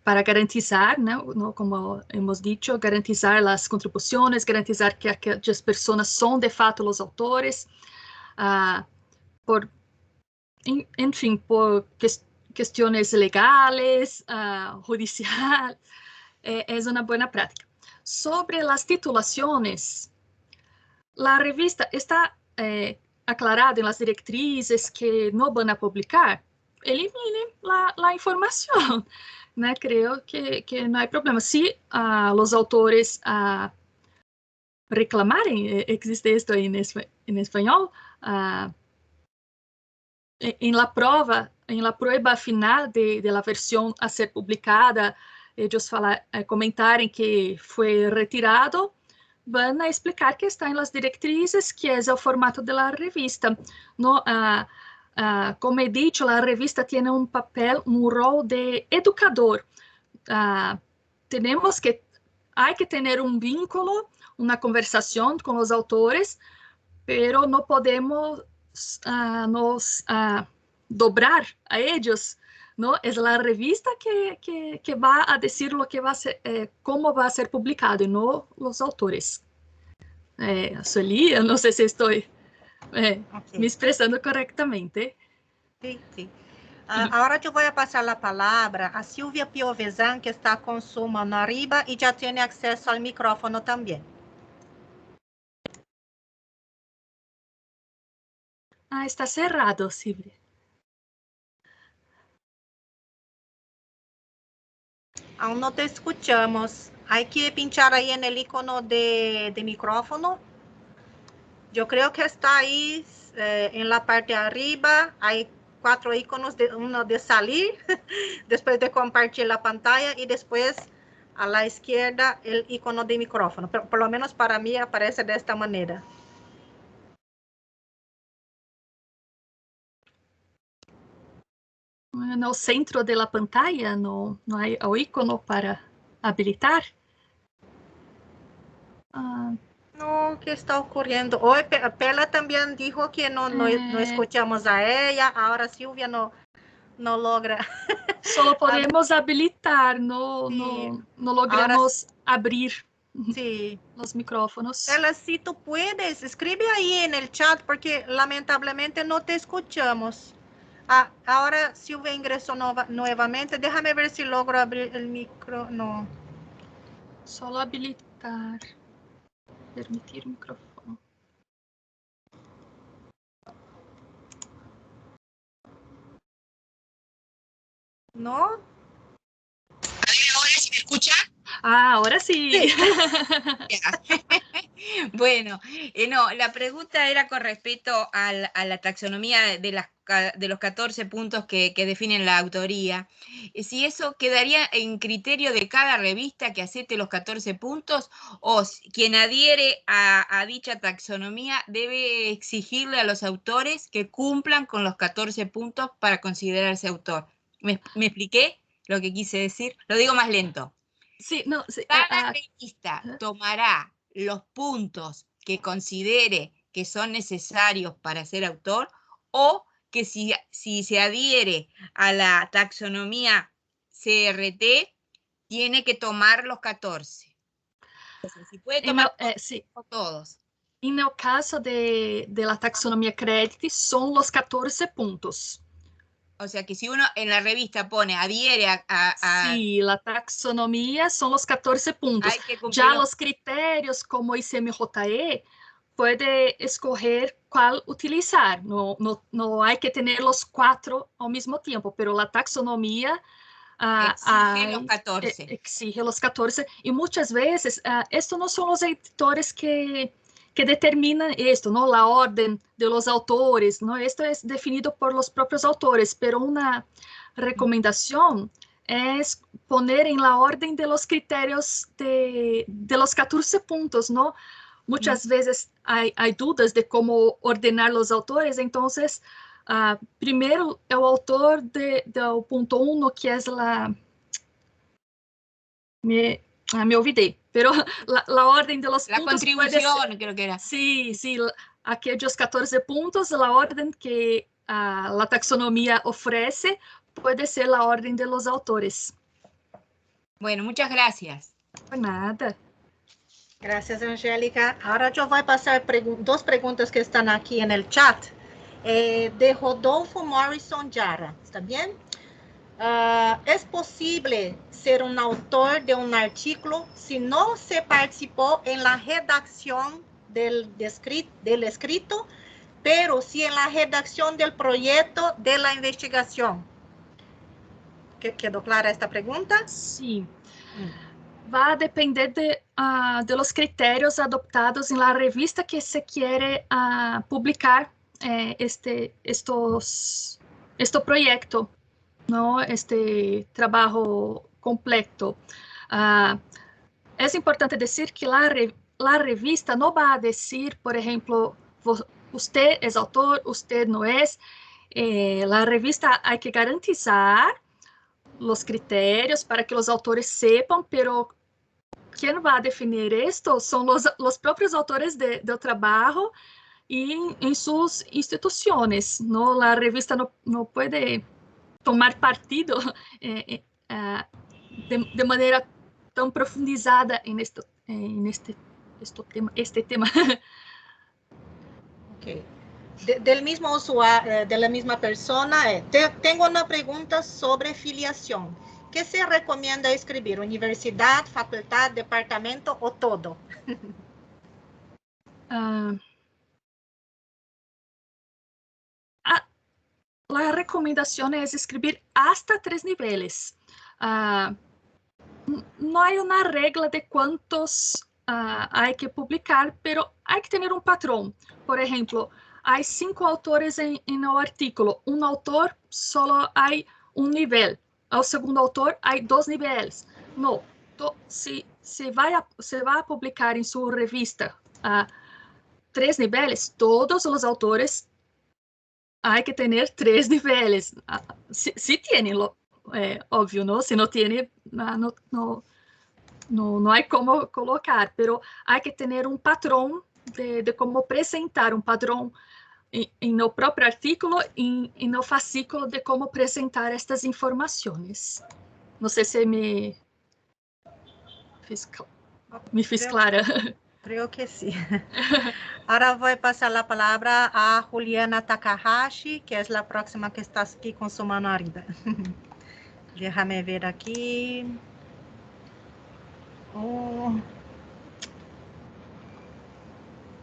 para garantizar, ¿no? Como hemos dicho, garantizar las contribuciones, garantizar que aquellas personas son de fato los autores, en fin, por cuestiones legales, judiciales, es una buena práctica. Sobre las titulaciones, la revista está aclarada en las directrices que no van a publicar. Eliminen la información. ¿No? Creo que no hay problema. Si los autores reclamaren, existe esto en español, en la prueba final de la versión a ser publicada, ellos comentarem que foi retirado, van a explicar que está en las directrices, que es el formato de la revista. No, como he dicho, la revista tiene un papel, un rol de educador. Hay que tener un vínculo, una conversación con los autores, pero no podemos nos dobrar a ellos, ¿no? Es la revista que va a decir lo que va a ser, cómo va a ser publicado, y no los autores. Sueli, no sé si estoy me expresando correctamente. Sí, sí. Ahora yo voy a pasar la palabra a Silvia Piovesan, que está con su mano arriba y ya tiene acceso al micrófono también. Está cerrado, Silvia. Aún no te escuchamos. Hay que pinchar ahí en el icono de micrófono. Yo creo que está ahí en la parte de arriba. Hay 4 iconos, uno de salir, después de compartir la pantalla y después a la izquierda el icono de micrófono. Pero por lo menos para mí aparece de esta manera. No centro de la pantalla no hay el icono para habilitar. No, ¿qué está ocurriendo? Hoy Pela también dijo que no escuchamos a ella. Ahora Silvia no logra. Solo podemos habilitar, no logramos abrir los micrófonos. Pela, si tú puedes, escribe ahí en el chat porque lamentablemente no te escuchamos. Ahora Silvia ingresó nuevamente. Déjame ver si logro abrir el micro. No. Solo habilitar. Permitir micrófono. ¿No? A ver, ahora sí me escucha. Ahora sí. Bueno, no, la pregunta era con respecto a la taxonomía de los 14 puntos que definen la autoría. Si eso quedaría en criterio de cada revista que acepte los 14 puntos, o quien adhiere a dicha taxonomía debe exigirle a los autores que cumplan con los 14 puntos para considerarse autor. ¿Me expliqué lo que quise decir? Lo digo más lento. Sí, no, sí, cada revista tomará los puntos que considere que son necesarios para ser autor, o que si se adhiere a la taxonomía CRT, tiene que tomar los 14. Entonces, si puede tomar todos. En el caso de la taxonomía CREDIT, son los 14 puntos. O sea que si uno en la revista pone, adhiere Sí, la taxonomía son los 14 puntos. Ya los criterios como ICMJE puede escoger cuál utilizar. No hay que tener los 4 al mismo tiempo, pero la taxonomía exige los 14. Exige los 14. Y muchas veces, esto no son los editores que que determina esto, ¿no? La orden de los autores, ¿no? Esto es definido por los propios autores, pero una recomendación es poner en la orden de los criterios de los 14 puntos, ¿no? Muchas veces hay dudas de cómo ordenar los autores, entonces, primero el autor del punto 1, que es me olvidé, pero la orden de los La puntos contribución, creo que era. Sí, aquellos 14 puntos, la orden que la taxonomía ofrece puede ser la orden de los autores. Bueno, muchas gracias. Por nada. Gracias, Angélica. Ahora yo voy a pasar dos preguntas que están aquí en el chat. De Rodolfo Morrison Jara, ¿está bien? ¿Es posible ser un autor de un artículo si no se participó en la redacción del escrito, pero sí en la redacción del proyecto de la investigación? ¿Quedó clara esta pregunta? Sí. Va a depender de los criterios adoptados en la revista que se quiere publicar este proyecto, ¿no? Este trabajo completo. Es importante decir que la revista no va a decir, por ejemplo, usted es autor, usted no es. La revista hay que garantizar los criterios para que los autores sepan, pero quien va a definir esto son los propios autores del trabajo y en sus instituciones, ¿no? La revista no puede tomar partido de manera tan profundizada en este tema. Ok. Del mismo usuario, de la misma persona, tengo una pregunta sobre filiación. ¿Qué se recomienda escribir? ¿Universidad, facultad, departamento o todo? La recomendación es escribir hasta 3 niveles. No hay una regla de cuántos hay que publicar, pero hay que tener un patrón. Por ejemplo, hay 5 autores en el artículo. Un autor solo hay un nivel. Al segundo autor hay 2 niveles. No, si se va a publicar en su revista 3 niveles, todos los autores hay que tener 3 niveles. Si tienen, obvio, ¿no? Si no tiene, no hay cómo colocar, pero hay que tener un patrón de cómo presentar, un patrón en el propio artículo y en el fascículo de cómo presentar estas informaciones. No sé si me fiz clara. Creo que sí. Ahora voy a pasar la palabra a Juliana Takahashi, que es la próxima que está aquí con su mano arriba. Déjame ver aquí.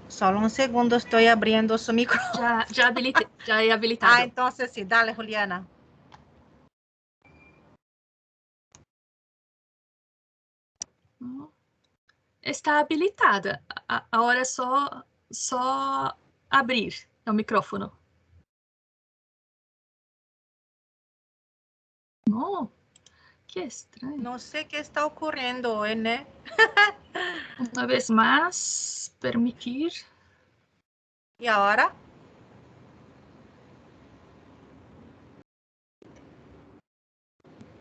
Solo un segundo, estoy abriendo su micrófono. Ya he habilitado. Entonces sí, dale, Juliana. Está habilitada. Ahora es só abrir el micrófono. No, qué extraño. No sé qué está ocurriendo, ¿eh? Una vez más, permitir. ¿Y ahora?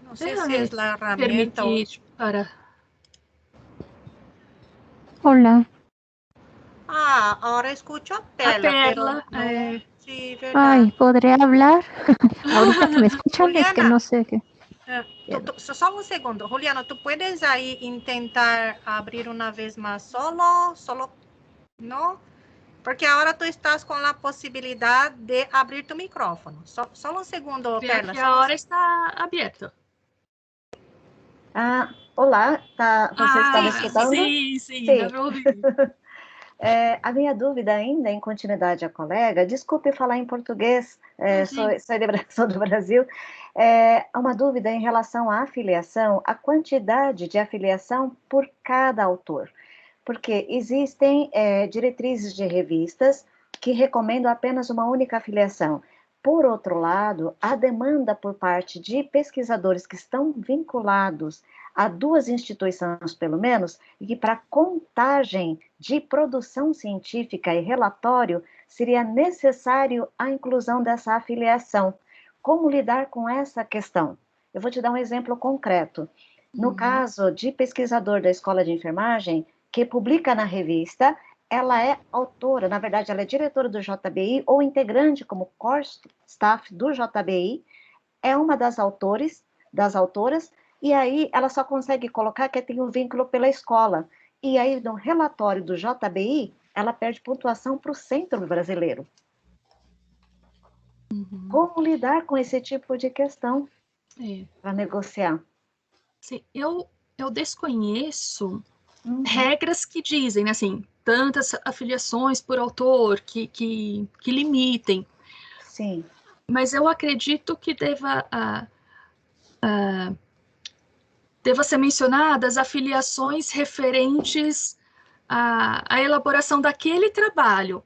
No sé si es la herramienta. Permitir para... Hola. Ahora escucho a Perla. Perla. Pero sí, verdad. Ay, ¿podré hablar? Ahorita que me escuchan, Juliana, es que no sé qué. Solo un segundo. Juliana, ¿tú puedes ahí intentar abrir una vez más solo? ¿No? Porque ahora tú estás con la posibilidad de abrir tu micrófono. Solo un segundo, Perla. Que ahora está abierto. Olá, você está me escutando? Sim, dá para ouvir. A minha dúvida ainda, em continuidade à colega, desculpe falar em português, sou do Brasil, uma dúvida em relação à afiliação, a quantidade de afiliação por cada autor. Porque existem diretrizes de revistas que recomendam apenas uma única afiliação. Por outro lado, a demanda por parte de pesquisadores que estão vinculados a 2 instituições, pelo menos, e que para contagem de produção científica e relatório seria necessário a inclusão dessa afiliação. Como lidar com essa questão? Eu vou te dar um exemplo concreto. No caso de pesquisador da Escola de Enfermagem, que publica na revista, ela é autora, na verdade, ela é diretora do JBI ou integrante como core staff do JBI, é uma das autoras, e aí ela só consegue colocar que tem um vínculo pela escola. E aí, no relatório do JBI, ela perde pontuação para o centro brasileiro. Como lidar com esse tipo de questão para negociar? Sim, eu desconheço regras que dizem, né, assim, tantas afiliações por autor que limitem. Sim. Mas eu acredito que deva ser mencionadas afiliações referentes à elaboração daquele trabalho.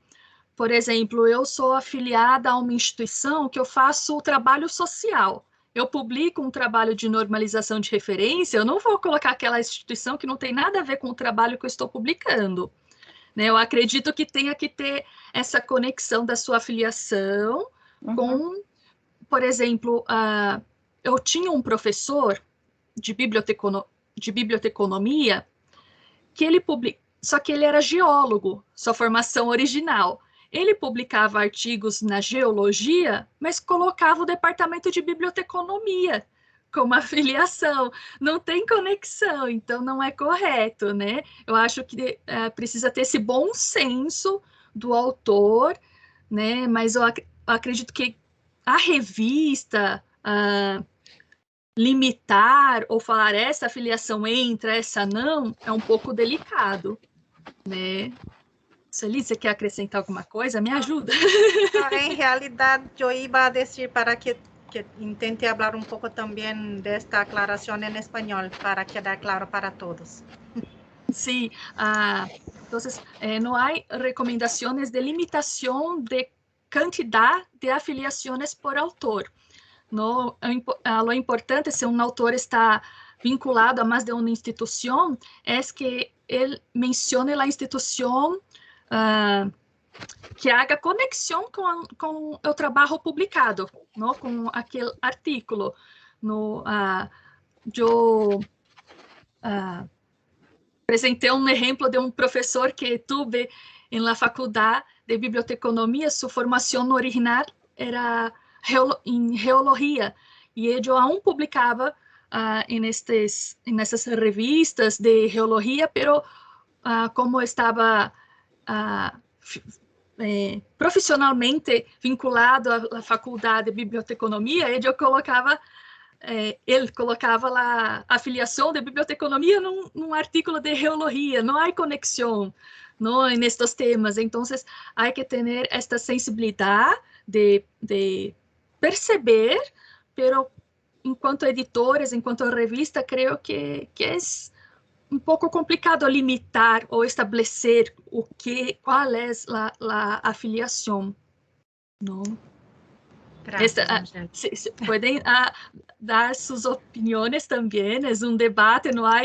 Por exemplo, eu sou afiliada a uma instituição que eu faço o trabalho social. Eu publico um trabalho de normalização de referência, eu não vou colocar aquela instituição que não tem nada a ver com o trabalho que eu estou publicando. Né? Eu acredito que tenha que ter essa conexão da sua afiliação com, por exemplo, eu tinha um professor de biblioteconomia que ele só que ele era geólogo, sua formação original. Ele publicava artigos na geologia, mas colocava o departamento de biblioteconomia como afiliação. Não tem conexão, então não é correto, né? Eu acho que precisa ter esse bom senso do autor, né? Mas eu acredito que a revista limitar ou falar essa afiliação entra, essa não, é um pouco delicado, né? Sueli, você quer acrescentar alguma coisa? Me ajuda. En realidad, yo iba a decir para que intente hablar un poco también de esta aclaración en español para quedar claro para todos. Sí, entonces no hay recomendaciones de limitación de cantidad de afiliaciones por autor. No, lo importante si un autor está vinculado a más de una institución es que él mencione la institución que haga conexão com o trabalho publicado, não? Com aquele artículo. Eu apresentei um exemplo de um professor que tive na faculdade de biblioteconomia. Sua formação original era em geologia, e ele aún publicava nessas revistas de geologia, pero como estava profissionalmente vinculado à faculdade de biblioteconomia, ele colocava lá a afiliação de biblioteconomia num artículo de geologia. Não há conexão nestes temas. Então, há que ter esta sensibilidade de perceber, pero enquanto editores, enquanto revista, creio que é um pouco complicado limitar ou estabelecer qual é a afiliação, não? Podem dar suas opiniões também. É um debate, não há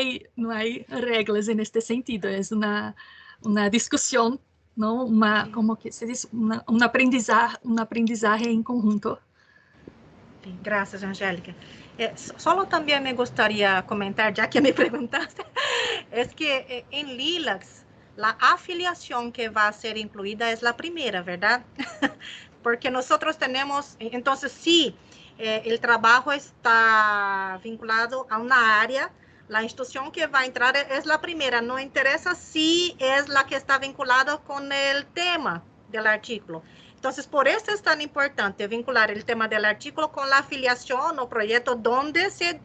regras neste sentido. É uma discussão, não? Como que se diz, aprendizagem em conjunto. Gracias, Angélica. Solo también me gustaría comentar, ya que me preguntaste, es que en LILACS la afiliación que va a ser incluida es la primera, ¿verdad? Porque nosotros tenemos, entonces sí, el trabajo está vinculado a una área, la institución que va a entrar es la primera, no interesa si es la que está vinculada con el tema del artículo. Entonces, por eso es tan importante vincular el tema del artículo con la afiliación o proyecto donde se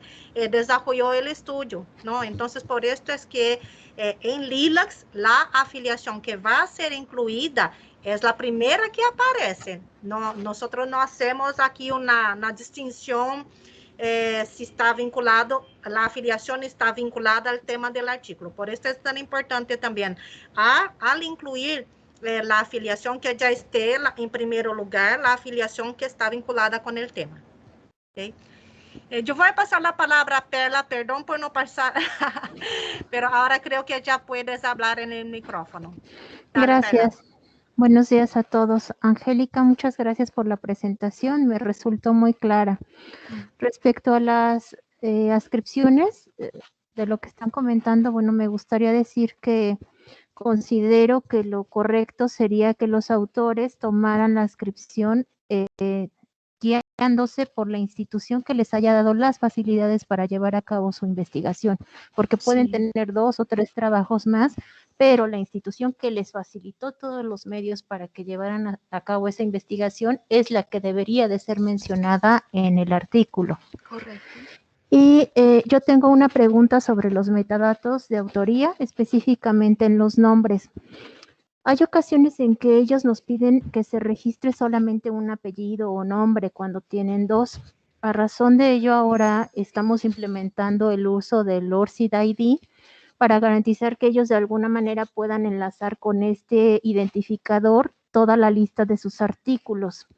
desarrolló el estudio, ¿no? Entonces, por esto es que en LILACS la afiliación que va a ser incluida es la primera que aparece. No, nosotros no hacemos aquí una distinción si está vinculado, la afiliación está vinculada al tema del artículo. Por eso es tan importante también, al incluir la afiliación, que ya esté en primer lugar la afiliación que está vinculada con el tema. ¿Okay? Yo voy a pasar la palabra a Perla, perdón por no pasar, pero ahora creo que ya puedes hablar en el micrófono. Dale, Gracias. Perla. Buenos días a todos. Angélica, muchas gracias por la presentación, me resultó muy clara. Respecto a las ascripciones de lo que están comentando, bueno, me gustaría decir que considero que lo correcto sería que los autores tomaran la ascripción guiándose por la institución que les haya dado las facilidades para llevar a cabo su investigación, porque pueden tener 2 o 3 trabajos más, pero la institución que les facilitó todos los medios para que llevaran a cabo esa investigación es la que debería de ser mencionada en el artículo. Correcto. Y yo tengo una pregunta sobre los metadatos de autoría, específicamente en los nombres. Hay ocasiones en que ellos nos piden que se registre solamente un apellido o nombre cuando tienen 2. A razón de ello, ahora estamos implementando el uso del ORCID ID para garantizar que ellos de alguna manera puedan enlazar con este identificador toda la lista de sus artículos.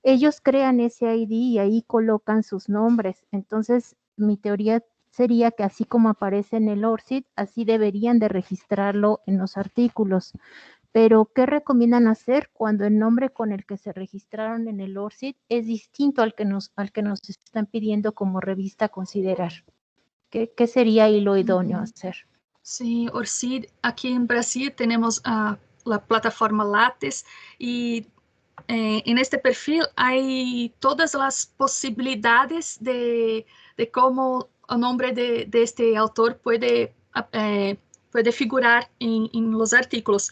Ellos crean ese ID y ahí colocan sus nombres. Entonces, mi teoría sería que así como aparece en el ORCID, así deberían de registrarlo en los artículos. Pero, ¿qué recomiendan hacer cuando el nombre con el que se registraron en el ORCID es distinto al que nos están pidiendo como revista considerar? ¿Qué sería ahí lo idóneo hacer? Sí, ORCID, aquí en Brasil tenemos la plataforma Lattes y en este perfil hay todas las posibilidades de cómo el nombre de este autor puede figurar en los artículos.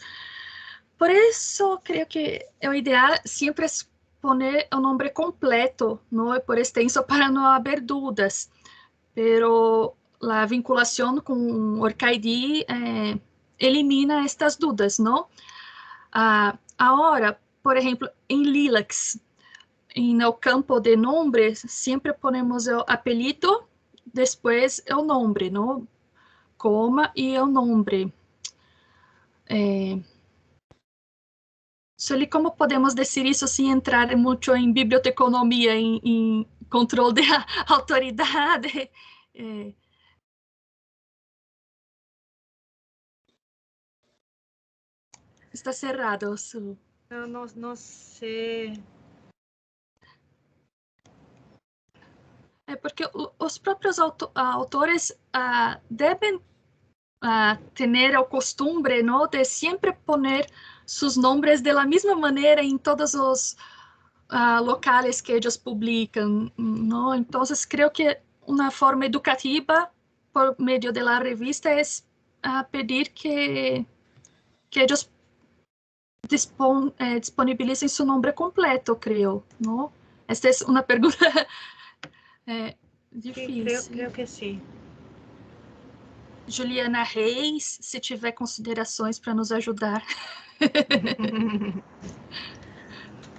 Por eso creo que lo ideal siempre es poner el nombre completo, no por extenso, para no haber dudas. Pero la vinculación con ORCID elimina estas dudas, ¿no? Ahora, por ejemplo, en LILAC, en el campo de nombres, siempre ponemos el apellido, después el nombre, ¿no? Coma y el nombre. ¿Cómo podemos decir eso sin entrar mucho en biblioteconomía, en control de autoridad? Está cerrado su... No sé. Porque os próprios autores devem ter o costume, ¿no? De sempre poner sus nombres de la misma manera em todos os locales que eles publicam, ¿no? Entonces creo que uma forma educativa por meio de la revista es pedir que eles disponibilicem su nombre completo, creo, ¿no? Esta es una pergunta difícil. Sí, creo que sí. Juliana Reis, se tiver considerações para nos ajudar.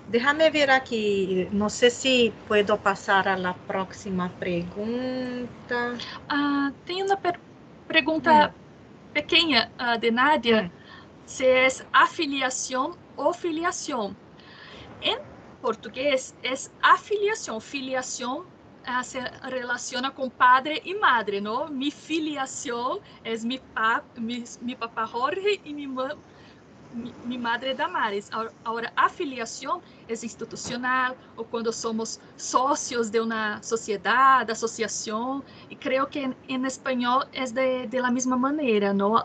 Déjame ver aquí, no sé si puedo pasar a la próxima pregunta. Tem uma pergunta pequena de Nádia, se é afiliação ou filiação. Em português, é afiliação. Filiação se relaciona com padre e madre, não? Mi filiação é mi papá Jorge e mi madre Damares. Agora, afiliação é institucional, ou quando somos sócios de uma sociedade, associação, e creio que em espanhol é de la mesma maneira, não?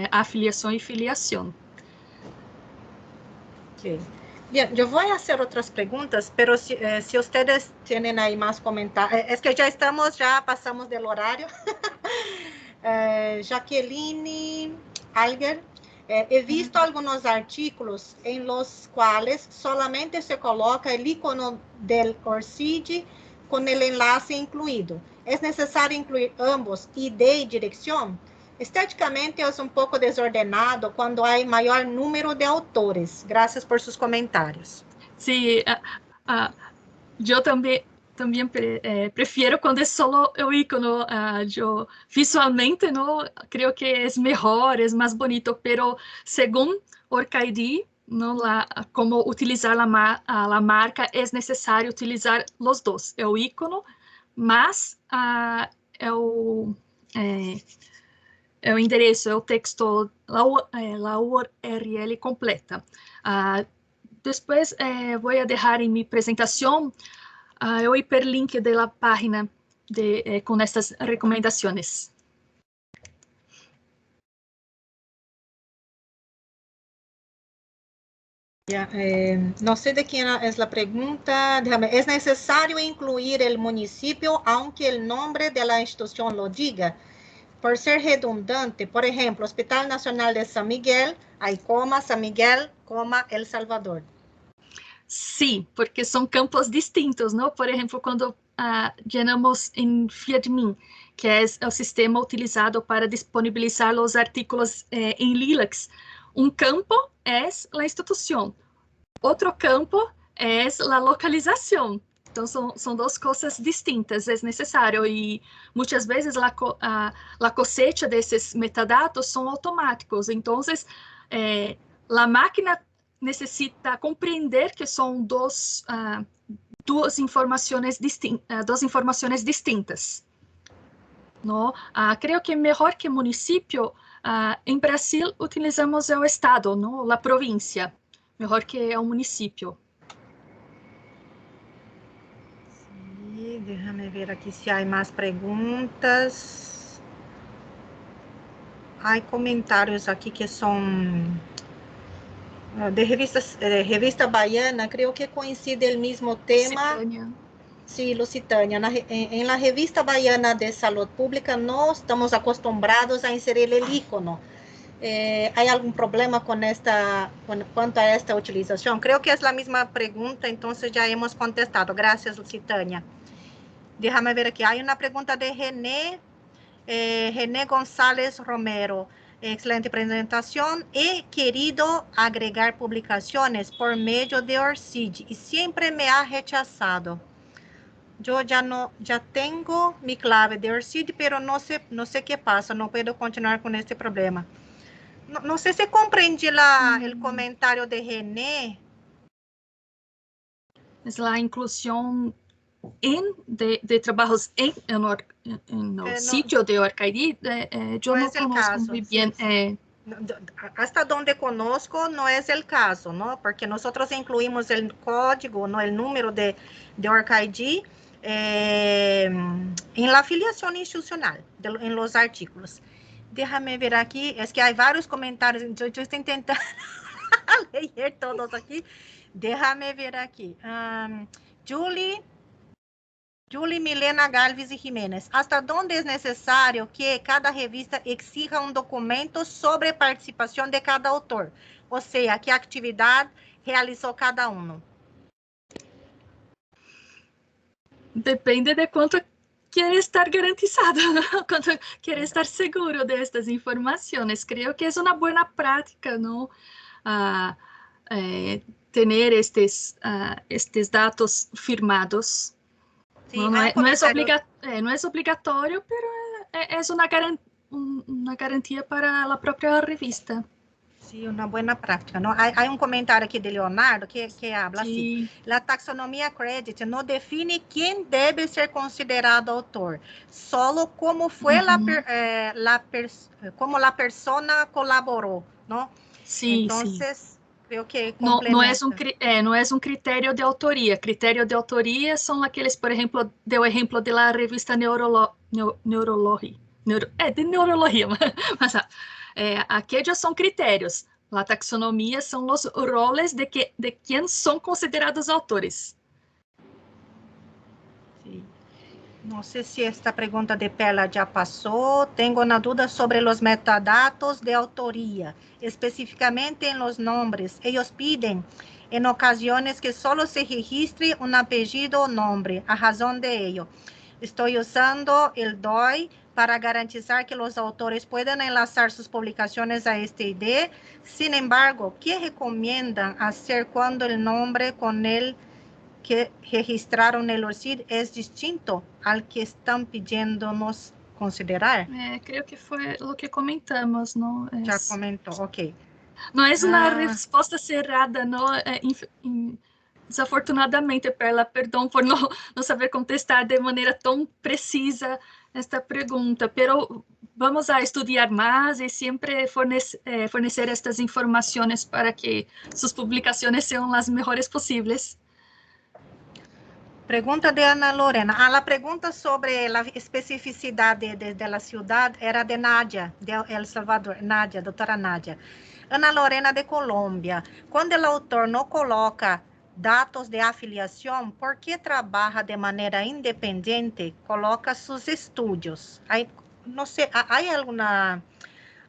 Afiliação e filiação. Ok. Bien, yo voy a hacer otras preguntas, pero si ustedes tienen ahí más comentarios, es que ya pasamos del horario. Jacqueline Alger, he visto algunos artículos en los cuales solamente se coloca el icono del ORCID con el enlace incluido. ¿Es necesario incluir ambos, ID y dirección? Estéticamente es un poco desordenado cuando hay mayor número de autores. Gracias por sus comentarios. Sí, yo también também prefiro quando é solo o icono. Eu visualmente não creio que é melhor, é mais bonito, pero según OrcID, não lá como utilizar a marca é necessário utilizar os dois, o icono, mas o endereço, o texto, a URL completa. Depois vou deixar em minha apresentação o hiperlink da página com estas recomendações. No sé de quién es la pregunta. Déjame. ¿Es necesario incluir el municipio aunque el nombre de la institución lo diga? Por ser redundante, por ejemplo, Hospital Nacional de San Miguel, hay coma, San Miguel, coma, El Salvador. Sim, porque são campos distintos, não? Por exemplo, quando llenamos em FIADMIN, que é o sistema utilizado para disponibilizar os artículos em LILAC, um campo é a instituição, outro campo é a localização. Então, são duas coisas distintas, é necessário, e muitas vezes a cosecha desses metadados são automáticos, então, a máquina necessita compreender que são duas informações distintas. Não? Creio que melhor que município, em Brasil utilizamos o estado, não? A província, melhor que o município. Sí, déjame ver aqui se há mais perguntas. Há comentários aqui que são de revista Baiana, creo que coincide el mismo tema. Lusitania. Sí, Lusitania. En la revista Baiana de Salud Pública no estamos acostumbrados a inserir el icono. ¿Hay algún problema cuanto a esta utilización? Creo que es la misma pregunta, entonces ya hemos contestado. Gracias, Lusitania. Déjame ver aquí. Hay una pregunta de René González Romero. Excelente presentación. He querido agregar publicaciones por medio de ORCID y siempre me ha rechazado. Yo ya tengo mi clave de ORCID, pero no sé qué pasa, no puedo continuar con este problema. No sé si comprendí el comentario de René. Es la inclusión de trabajos en el sitio de OrcID, yo no conozco muy bien. Hasta donde conozco no es el caso, ¿no? Porque nosotros incluimos el código, no el número de OrcID en la afiliación institucional, en los artículos. Déjame ver aquí, es que hay varios comentarios, yo estoy intentando leer todos aquí. Déjame ver aquí. Julie Milena Galvez y Jiménez. ¿Hasta dónde es necesario que cada revista exija un documento sobre participación de cada autor? O sea, ¿qué actividad realizó cada uno? Depende de cuánto quiere estar garantizado, ¿no? Cuánto quiere estar seguro de estas informaciones. Creo que es una buena práctica, ¿no? Tener estes dados firmados. Sí, no es obligatorio, pero es una garantía para la propia revista. Sí, una buena práctica, ¿no? Hay un comentario aquí de Leonardo que habla así. La taxonomía Credit no define quién debe ser considerado autor, solo cómo fue como la persona colaboró, ¿no? Sí, entonces, sí. Creo que no es un criterio de autoría. Criterios de autoría son aqueles, por ejemplo, de la revista Neurologia. De neurologia, mas aquellos son criterios. La taxonomía son los roles de quien son considerados autores. Sí. No sé si esta pregunta de Perla ya pasó. Tengo una duda sobre los metadatos de autoría, específicamente en los nombres. Ellos piden en ocasiones que solo se registre un apellido o nombre. A razón de ello, estoy usando el DOI para garantizar que los autores puedan enlazar sus publicaciones a este ID. Sin embargo, ¿qué recomiendan hacer cuando el nombre con el que registraron el ORCID es distinto al que están pidiéndonos considerar? Creo que foi o que comentamos, não? Já comentou, ok. Não é uma resposta cerrada, não? Desafortunadamente, Perla, perdão por não saber contestar de maneira tão precisa esta pergunta, pero vamos a estudar mais e sempre fornecer estas informações para que suas publicações sejam as melhores possíveis. Pergunta de Ana Lorena. A pergunta sobre a especificidade de la ciudad era de Nadia, de El Salvador. Nadia, doutora Nadia. Ana Lorena de Colômbia. Quando o autor não coloca dados de afiliação, por que trabalha de maneira independente? Coloca seus estudos. Não sei, há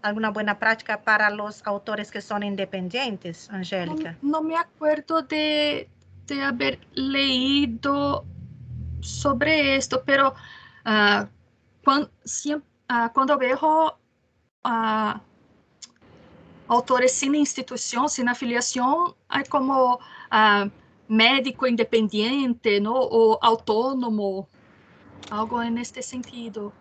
alguma boa prática para os autores que são independentes, Angélica? Não me acuerdo de haber leído sobre esto, pero quando vejo autores sem instituição, sem afiliação, é como médico independiente, ¿no? Ou autônomo, algo neste sentido.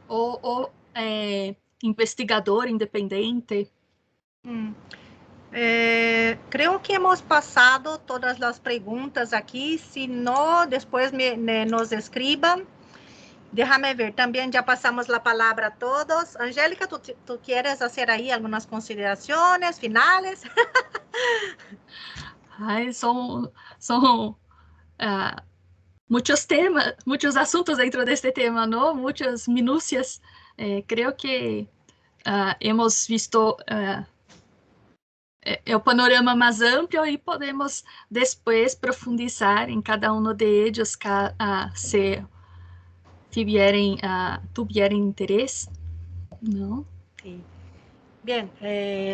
Ou investigador independente. Creo que hemos pasado todas las preguntas aquí. Si no, después nos escriban. Déjame ver, también ya pasamos la palabra a todos. Angélica, ¿tú quieres hacer ahí algunas consideraciones finales? Ai, são muitos temas, muitos assuntos dentro deste tema, não? Muitas minúcias. Creio que hemos visto o panorama mais amplo e podemos depois profundizar em cada um de eles, se tiverem interesse, não? Sí. Bien,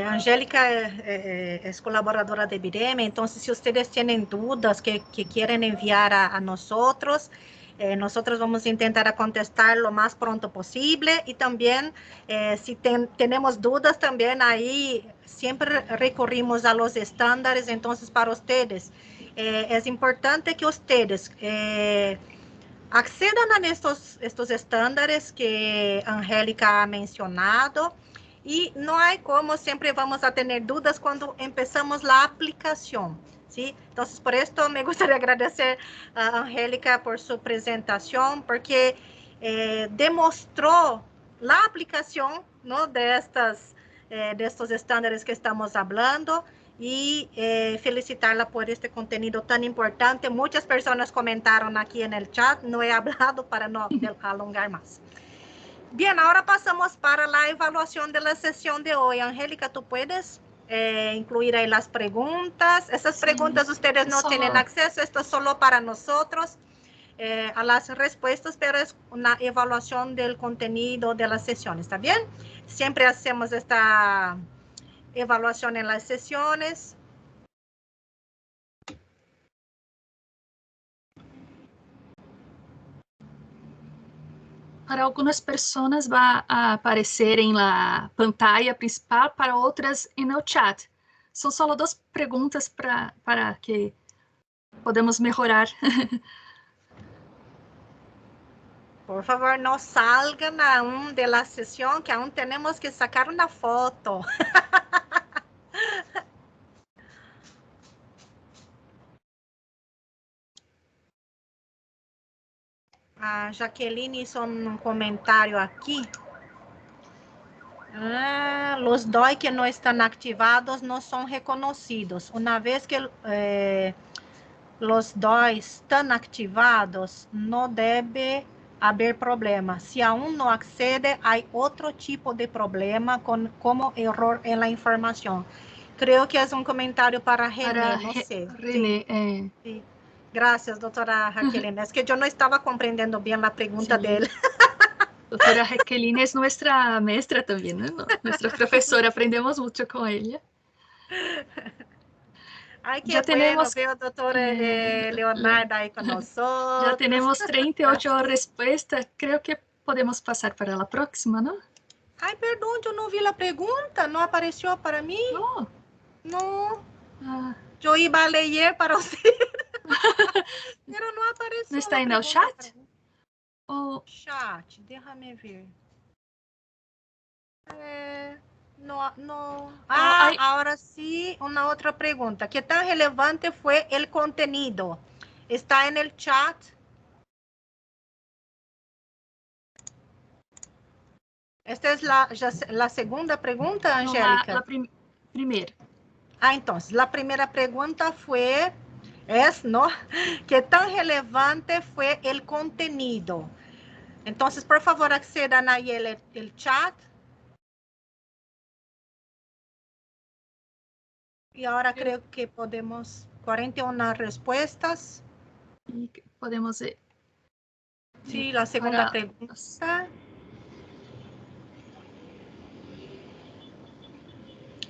Angélica es colaboradora de Bireme, entonces si ustedes tienen dudas que quieren enviar a nosotros, nosotros vamos a intentar contestar lo más pronto posible, y también si tenemos dudas también ahí siempre recurrimos a los estándares. Entonces para ustedes es importante que ustedes accedan a estos estándares que Angélica ha mencionado. Y no hay como, siempre vamos a tener dudas cuando empezamos la aplicación, ¿sí? Entonces, por esto me gustaría agradecer a Angélica por su presentación, porque demostró la aplicación, ¿no? de estos estándares que estamos hablando, y felicitarla por este contenido tan importante. Muchas personas comentaron aquí en el chat, no he hablado para no alongar más. Bien, ahora pasamos para la evaluación de la sesión de hoy. Angélica, ¿tú puedes incluir ahí las preguntas? Esas preguntas ustedes no tienen acceso, esto es solo para nosotros, a las respuestas, pero es una evaluación del contenido de la sesión, ¿está bien? Siempre hacemos esta evaluación en las sesiones. Para algumas pessoas vai aparecer em la pantalla principal, para outras no chat. São só duas perguntas para que podemos melhorar. Por favor, no salgan aún de la sesión, que aún tenemos que sacar una foto. A Jaqueline hizo un comentario aquí. Los DOI que no están activados no son reconocidos. Una vez que los DOI están activados, no debe haber problema. Si aún no accede, hay otro tipo de problema como error en la información. Creo que es un comentario para René, no sé. René, sí. Sí. Gracias, doutora Jaqueline. Es que yo no estaba comprendiendo bien la pregunta de él. Doutora Jaqueline es nuestra maestra también, ¿no? Nuestra profesora, aprendemos mucho con ella. Ay, qué bueno, veo doctora Leonardo ahí con nosotros. Ya tenemos 38 respuestas. Creo que podemos pasar para la próxima, ¿no? Ay, perdón, yo no vi la pregunta, no apareció para mí. No. No, Ah, yo iba a leer para usted, pero no apareció. ¿no está la en el pregunta chat? para mí. ¿O Chat, déjame ver. No, no. Ah, hay- ahora sí, una otra pregunta. ¿Qué tan relevante fue el contenido? ¿Está en el chat? Esta es la segunda pregunta, no, Angélica. la primera? Ah, entonces, la primera pregunta ¿no? ¿Qué tan relevante fue el contenido? Entonces, por favor, accedan ahí el chat. Y ahora creo que podemos, 41 respuestas. Y podemos Sí, la segunda pregunta.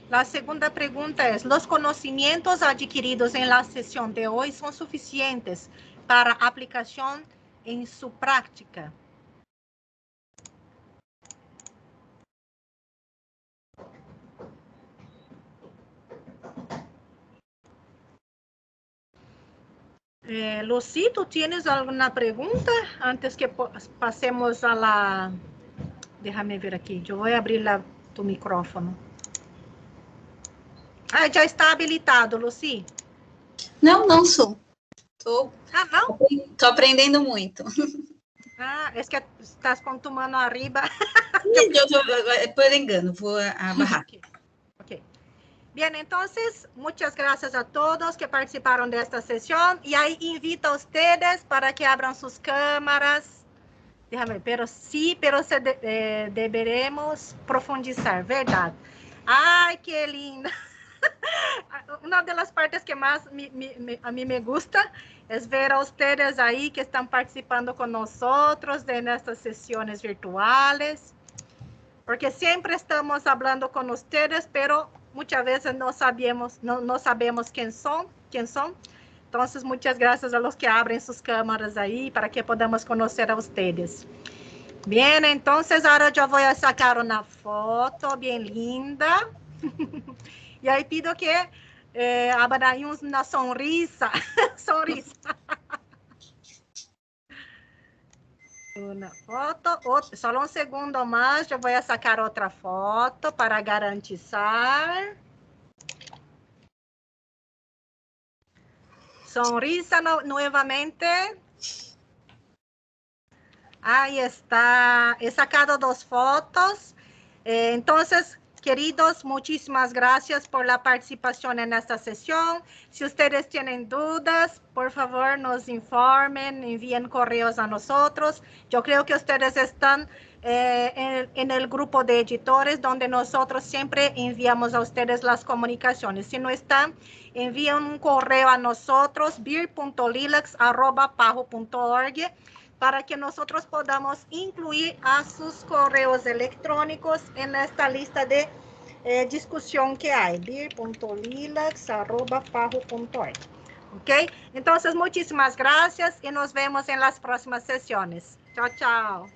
La segunda pregunta es, ¿los conocimientos adquiridos en la sesión de hoy son suficientes para aplicación en su práctica? Lucy, ¿tú tienes alguna pregunta antes que pasemos a la... Déjame ver aquí, yo voy a abrir tu micrófono. Ah, já está habilitado, Lucy? Não sou. Ah, não? Tô aprendendo muito. Ah, es que estás con tu mano arriba. Por engano, vou abarrar. Ok. Bien, entonces, muchas gracias a todos que participaron de esta sesión. Y ahí invito a ustedes para que abran sus cámaras. Déjame ver, pero deberemos profundizar, ¿verdad? Ay, qué linda. Una de las partes que más a mí me gusta es ver a ustedes ahí que están participando con nosotros en estas sesiones virtuales, porque siempre estamos hablando con ustedes, pero muchas veces no sabemos quién son. Entonces, muchas gracias a los que abren sus cámaras ahí para que podamos conocer a ustedes. Bien, entonces ahora yo voy a sacar una foto bien linda. Y ahí pido que abran ahí una sonrisa. Una foto. Solo un segundo más. Yo voy a sacar otra foto para garantizar. Sonrisa nuevamente. Ahí está. He sacado 2 fotos. Entonces, queridos, muchísimas gracias por la participación en esta sesión. Si ustedes tienen dudas, por favor nos informen, envíen correos a nosotros. Yo creo que ustedes están en el grupo de editores donde nosotros siempre enviamos a ustedes las comunicaciones. Si no están, envíen un correo a nosotros, bir.lilacs@pajo.org, para que nosotros podamos incluir a sus correos electrónicos en esta lista de discusión que hay, bir.lilacs@pajo.org. ¿Ok? Entonces, muchísimas gracias y nos vemos en las próximas sesiones. Chao, chao.